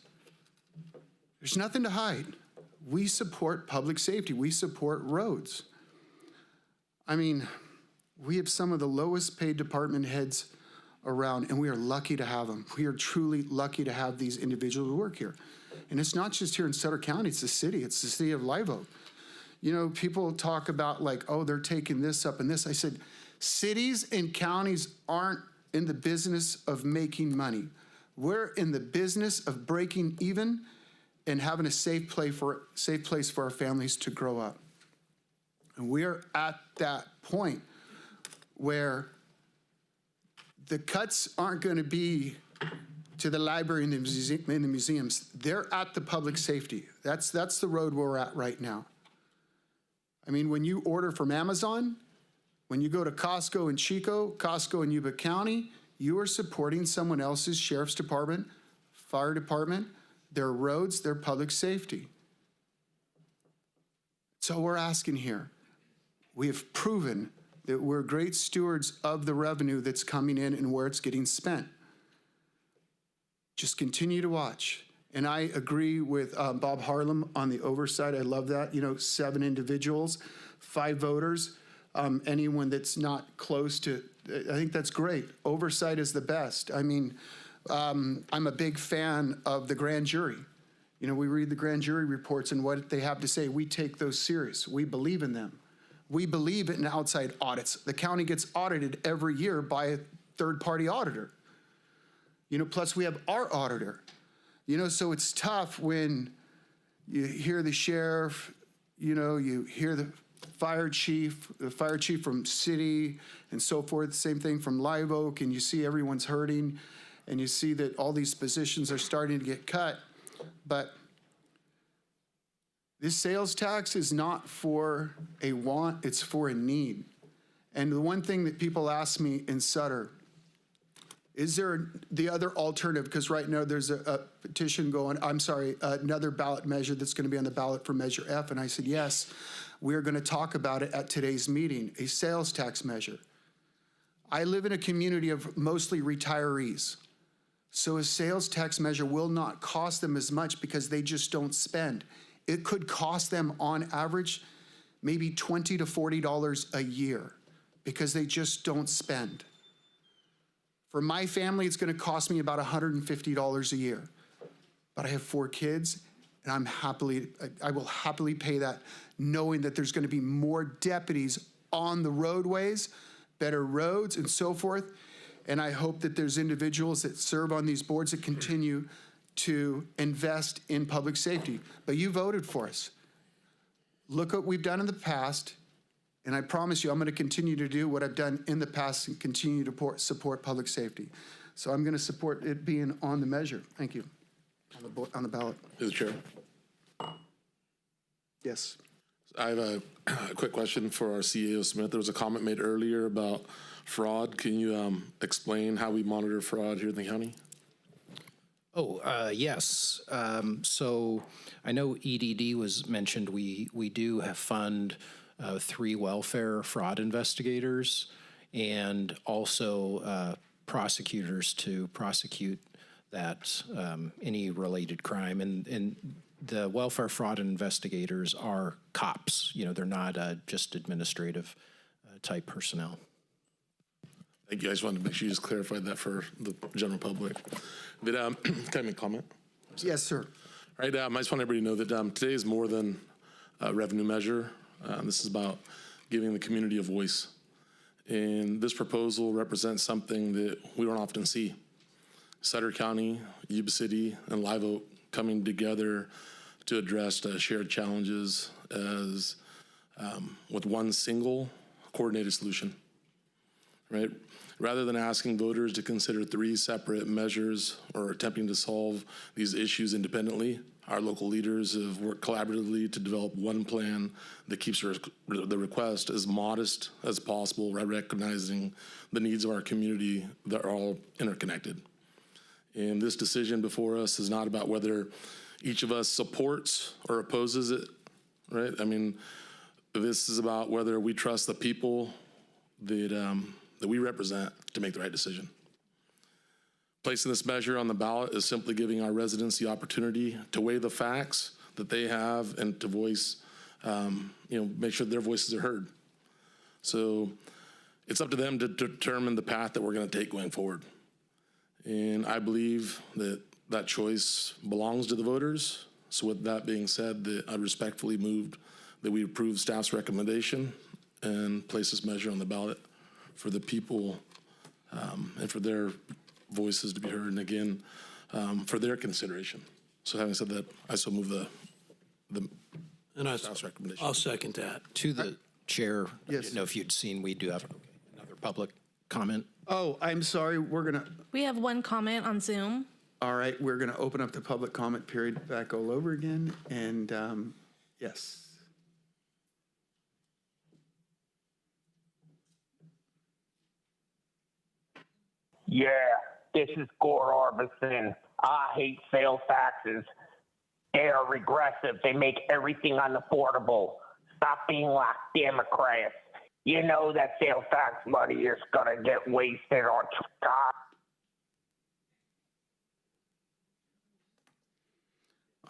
There's nothing to hide. We support public safety. We support roads. I mean, we have some of the lowest paid department heads around, and we are lucky to have them. We are truly lucky to have these individuals who work here. And it's not just here in Sutter County, it's the city. It's the city of Live Oak. You know, people talk about like, oh, they're taking this up and this. I said, cities and counties aren't in the business of making money. We're in the business of breaking even and having a safe place for our families to grow up. And we're at that point where the cuts aren't going to be to the library and the museums. They're at the public safety. That's the road we're at right now. I mean, when you order from Amazon, when you go to Costco in Chico, Costco in Yuba County, you are supporting someone else's sheriff's department, fire department, their roads, their public safety. So we're asking here. We have proven that we're great stewards of the revenue that's coming in and where it's getting spent. Just continue to watch. And I agree with Bob Harlem on the oversight. I love that. 7 individuals, 5 voters, anyone that's not close to, I think that's great. Oversight is the best. I mean, I'm a big fan of the grand jury. We read the grand jury reports and what they have to say. We take those serious. We believe in them. We believe in outside audits. The county gets audited every year by a third-party auditor. Plus we have our auditor. So it's tough when you hear the sheriff, you hear the fire chief from city and so forth, same thing from Live Oak, and you see everyone's hurting, and you see that all these positions are starting to get cut. But this sales tax is not for a want, it's for a need. And the one thing that people ask me in Sutter, is there the other alternative? Because right now there's a petition going, another ballot measure that's going to be on the ballot for Measure F. And I said, yes, we're going to talk about it at today's meeting, a sales tax measure. I live in a community of mostly retirees. So a sales tax measure will not cost them as much because they just don't spend. It could cost them on average maybe $20 to $40 a year because they just don't spend. For my family, it's going to cost me about $150 a year. But I have 4 kids, and I will happily pay that, knowing that there's going to be more deputies on the roadways, better roads, and so forth. And I hope that there's individuals that serve on these boards that continue to invest in public safety. But you voted for us. Look what we've done in the past. And I promise you, I'm going to continue to do what I've done in the past and continue to support public safety. So I'm going to support it being on the measure. Thank you. On the ballot. Through the chair. Yes. I have a quick question for our CEO Smith. There was a comment made earlier about fraud. Can you explain how we monitor fraud here in the county? Yes. So I know EDD was mentioned. We do fund 3 welfare fraud investigators and also prosecutors to prosecute that any related crime. And the welfare fraud investigators are cops. They're not just administrative type personnel. Thank you. I just wanted to make sure you just clarified that for the general public. But can I make a comment? Yes, sir. All right. I just want everybody to know that today is more than a revenue measure. This is about giving the community a voice. And this proposal represents something that we don't often see. Sutter County, Yuba City, and Live Oak coming together to address shared challenges as with one single coordinated solution, right? Rather than asking voters to consider 3 separate measures or attempting to solve these issues independently, our local leaders have worked collaboratively to develop one plan that keeps the request as modest as possible, while recognizing the needs of our community that are all interconnected. And this decision before us is not about whether each of us supports or opposes it, right? I mean, this is about whether we trust the people that we represent to make the right decision. Placing this measure on the ballot is simply giving our residents the opportunity to weigh the facts that they have and to voice, make sure their voices are heard. So it's up to them to determine the path that we're going to take going forward. And I believe that that choice belongs to the voters. So with that being said, I respectfully moved that we approve staff's recommendation and place this measure on the ballot for the people and for their voices to be heard, and again, for their consideration. So having said that, I so move the staff's recommendation. I'll second that. To the chair, Yes. I didn't know if you'd seen, we do have another public comment. Oh, I'm sorry. We have 1 comment on Zoom. All right, we're going to open up the public comment period back all over again. And yes. Yeah, this is Gore Orbison. I hate sales taxes. They are regressive. They make everything unaffordable. Stop being like Democrats. You know that sales tax money is going to get wasted on TikTok.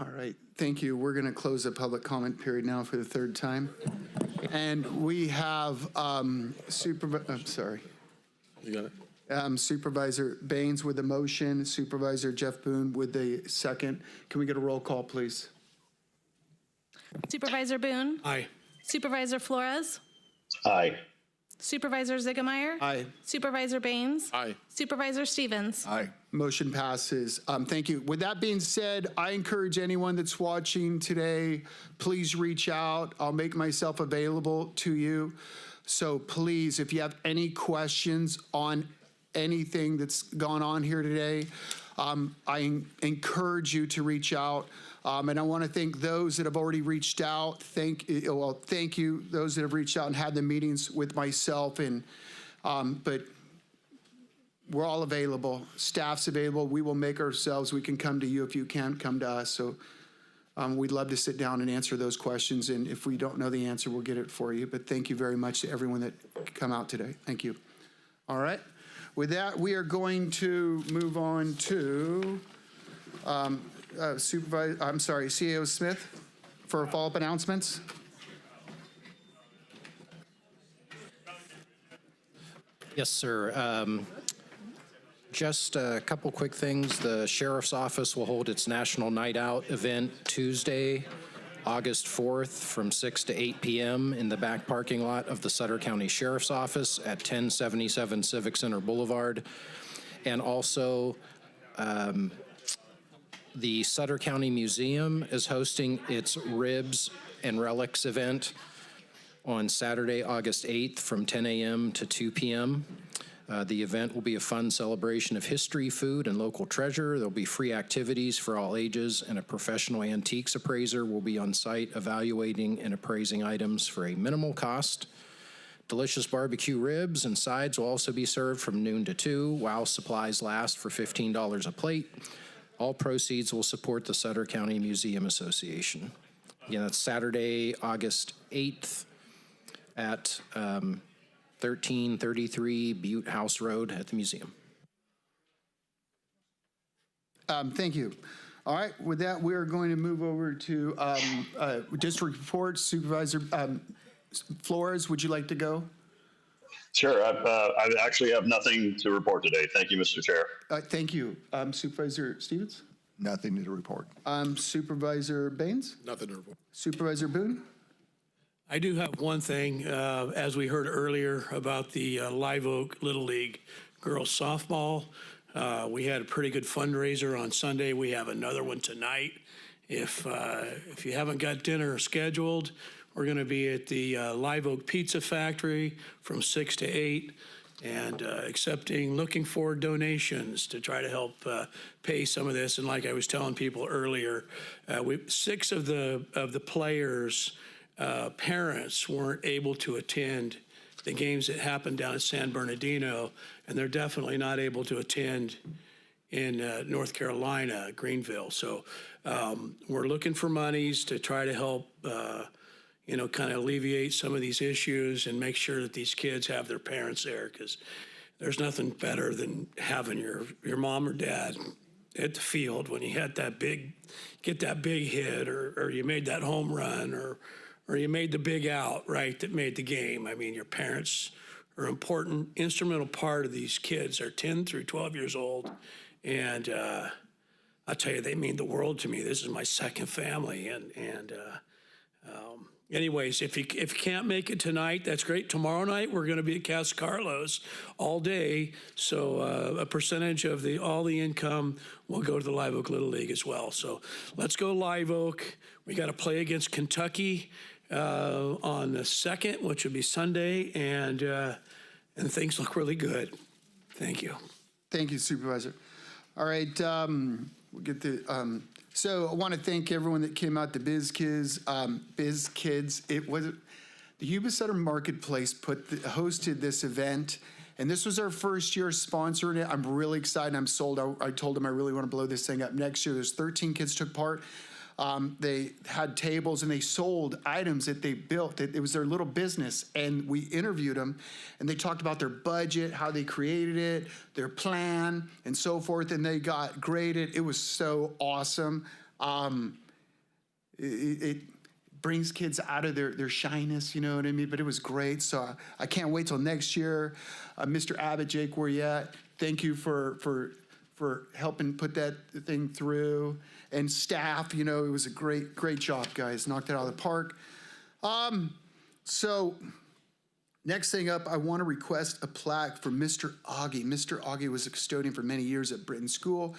All right, thank you. We're going to close the public comment period now for the third time. And we have I'm sorry. You got it. Supervisor Baines with the motion, Supervisor Jeff Boone with the second. Can we get a roll call, please? Supervisor Boone? Aye. Supervisor Flores? Aye. Supervisor Ziegemeier? Aye. Supervisor Baines? Aye. Supervisor Stevens? Aye. Motion passes. Thank you. With that being said, I encourage anyone that's watching today, please reach out. I'll make myself available to you. So please, if you have any questions on anything that's gone on here today, I encourage you to reach out. And I want to thank those that have already reached out. Thank you, those that have reached out and had the meetings with myself. But we're all available. Staff's available. We will make ourselves. We can come to you if you can't come to us. So we'd love to sit down and answer those questions. And if we don't know the answer, we'll get it for you. But thank you very much to everyone that come out today. Thank you. All right. With that, we are going to move on to CEO Smith for follow-up announcements. Yes, sir. Just a couple quick things. The Sheriff's Office will hold its National Night Out event Tuesday, August 4th from 6 to 8 p.m. in the back parking lot of the Sutter County Sheriff's Office at 1077 Civic Center Boulevard. And also, the Sutter County Museum is hosting its Ribs and Relics event on Saturday, August 8th from 10 a.m. to 2 p.m. The event will be a fun celebration of history, food, and local treasure. There'll be free activities for all ages, and a professional antiques appraiser will be on site evaluating and appraising items for a minimal cost. Delicious barbecue ribs and sides will also be served from noon to 2 while supplies last for $15 a plate. All proceeds will support the Sutter County Museum Association. Again, that's Saturday, August 8th at 1333 Butte House Road at the museum. Thank you. All right, with that, we are going to move over to district reports. Supervisor Flores, would you like to go? Sure. I actually have nothing to report today. Thank you, Mr. Chair. Thank you. Supervisor Stevens? Nothing to report. Supervisor Baines? Nothing to report. Supervisor Boone? I do have one thing, as we heard earlier about the Live Oak Little League girls softball. We had a pretty good fundraiser on Sunday. We have another one tonight. If you haven't got dinner scheduled, we're going to be at the Live Oak Pizza Factory from 6 to 8 and looking for donations to try to help pay some of this. And like I was telling people earlier, 6 of the players' parents weren't able to attend the games that happened down at San Bernardino, and they're definitely not able to attend in North Carolina, Greenville. So we're looking for monies to try to help, kind of alleviate some of these issues and make sure that these kids have their parents there, because there's nothing better than having your mom or dad at the field when you get that big hit, or you made that home run, or you made the big out, right, that made the game. I mean, your parents are an important, instrumental part of these kids. They're 10 through 12 years old. And I'll tell you, they mean the world to me. This is my second family. Anyways, if you can't make it tonight, that's great. Tomorrow night, we're going to be at Casa Carlos all day. So a percentage of all the income will go to the Live Oak Little League as well. So let's go Live Oak. We got to play against Kentucky on the 2nd, which would be Sunday, and things look really good. Thank you. Thank you, Supervisor. All right, we'll get the. So I want to thank everyone that came out to Biz Kids. It was the Yuba Sutter Marketplace hosted this event, And this was our first year sponsoring it. I'm really excited. I'm sold. I told them I really want to blow this thing up next year. There's 13 kids took part. They had tables and they sold items that they built. It was their little business. And we interviewed them and they talked about their budget, how they created it, their plan, and so forth. And they got graded. It was so awesome. It brings kids out of their shyness, you know what I mean? But it was great. So I can't wait till next year. Mr. Abbott, Jake, where you at? Thank you for helping put that thing through. And staff, you know, it was a great job, guys. Knocked it out of the park. So next thing up, I want to request a plaque for Mr. Augie. Mr. Augie was a custodian for many years at Britton School.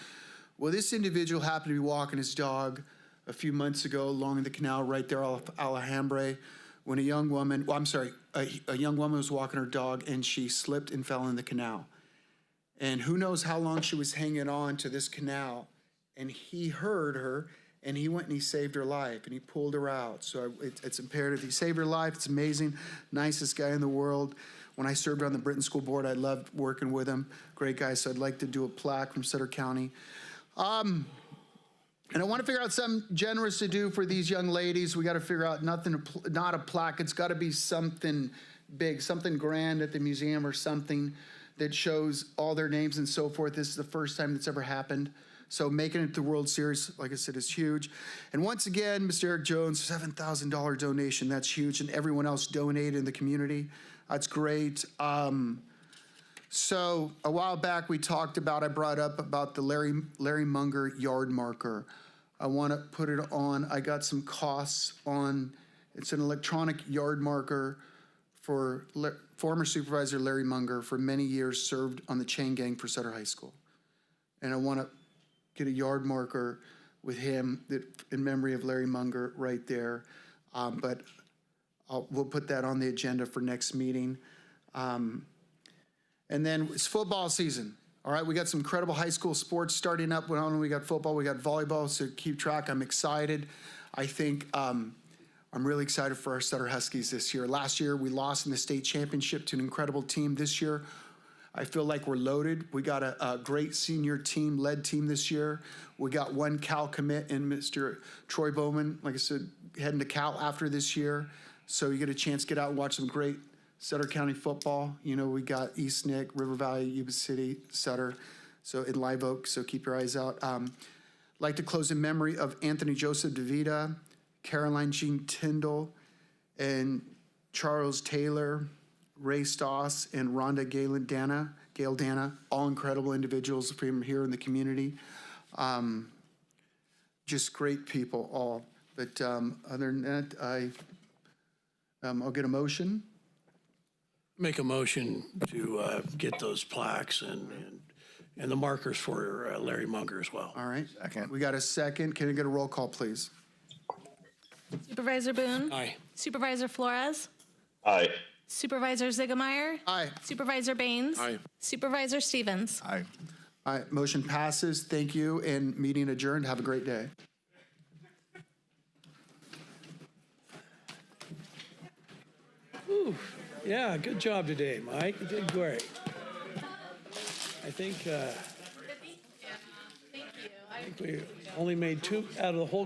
Well, this individual happened to be walking his dog a few months ago along the canal right there off Alhambra when a young woman, a young woman was walking her dog and she slipped and fell in the canal. And who knows how long she was hanging on to this canal. And he heard her and he went and he saved her life and he pulled her out. So it's imperative. He saved her life. It's amazing. Nicest guy in the world. When I served on the Britton School Board, I loved working with him. Great guy. So I'd like to do a plaque from Sutter County. And I want to figure out something generous to do for these young ladies. We got to figure out not a plaque. It's got to be something big, something grand at the museum or something that shows all their names and so forth. This is the first time that's ever happened. So making it to the World Series, like I said, is huge. And once again, Mr. Eric Jones, $7,000 donation. That's huge. And everyone else donated in the community. That's great. So a while back we talked about, I brought up about the Larry Munger yard marker. I want to put it on, I got some costs on, it's an electronic yard marker for former Supervisor Larry Munger, for many years served on the chain gang for Sutter High School. And I want to get a yard marker with him in memory of Larry Munger right there. But we'll put that on the agenda for next meeting. And then it's football season. All right, we got some incredible high school sports starting up. Not only we got football, we got volleyball, so keep track. I'm excited. I think I'm really excited for our Sutter Huskies this year. Last year, we lost in the state championship to an incredible team. This year, I feel like we're loaded. We got a great senior team, led team this year. We got one Cal commit in Mr. Troy Bowman, like I said, heading to Cal after this year. So you get a chance to get out and watch some great Sutter County football. You know, we got East Nick, River Valley, Yuba City, Sutter, so in Live Oak, so keep your eyes out. Like to close in memory of Anthony Joseph DeVita, Caroline Jean Tyndall, and Charles Taylor, Ray Stoss, and Rhonda Gail Dana, all incredible individuals from here in the community. Just great people, all. But other than that, I'll get a motion. Make a motion to get those plaques and the markers for Larry Munger as well. All right. We got a second. Can I get a roll call, please? Supervisor Boone? Aye. Supervisor Flores? Aye. Supervisor Ziegemeier? Aye. Supervisor Baines? Aye. Supervisor Stevens? Aye. All right, motion passes. Thank you, and meeting adjourned. Have a great day. Whew. Yeah, good job today, Mike. You did great. I think we only made 2 out of the whole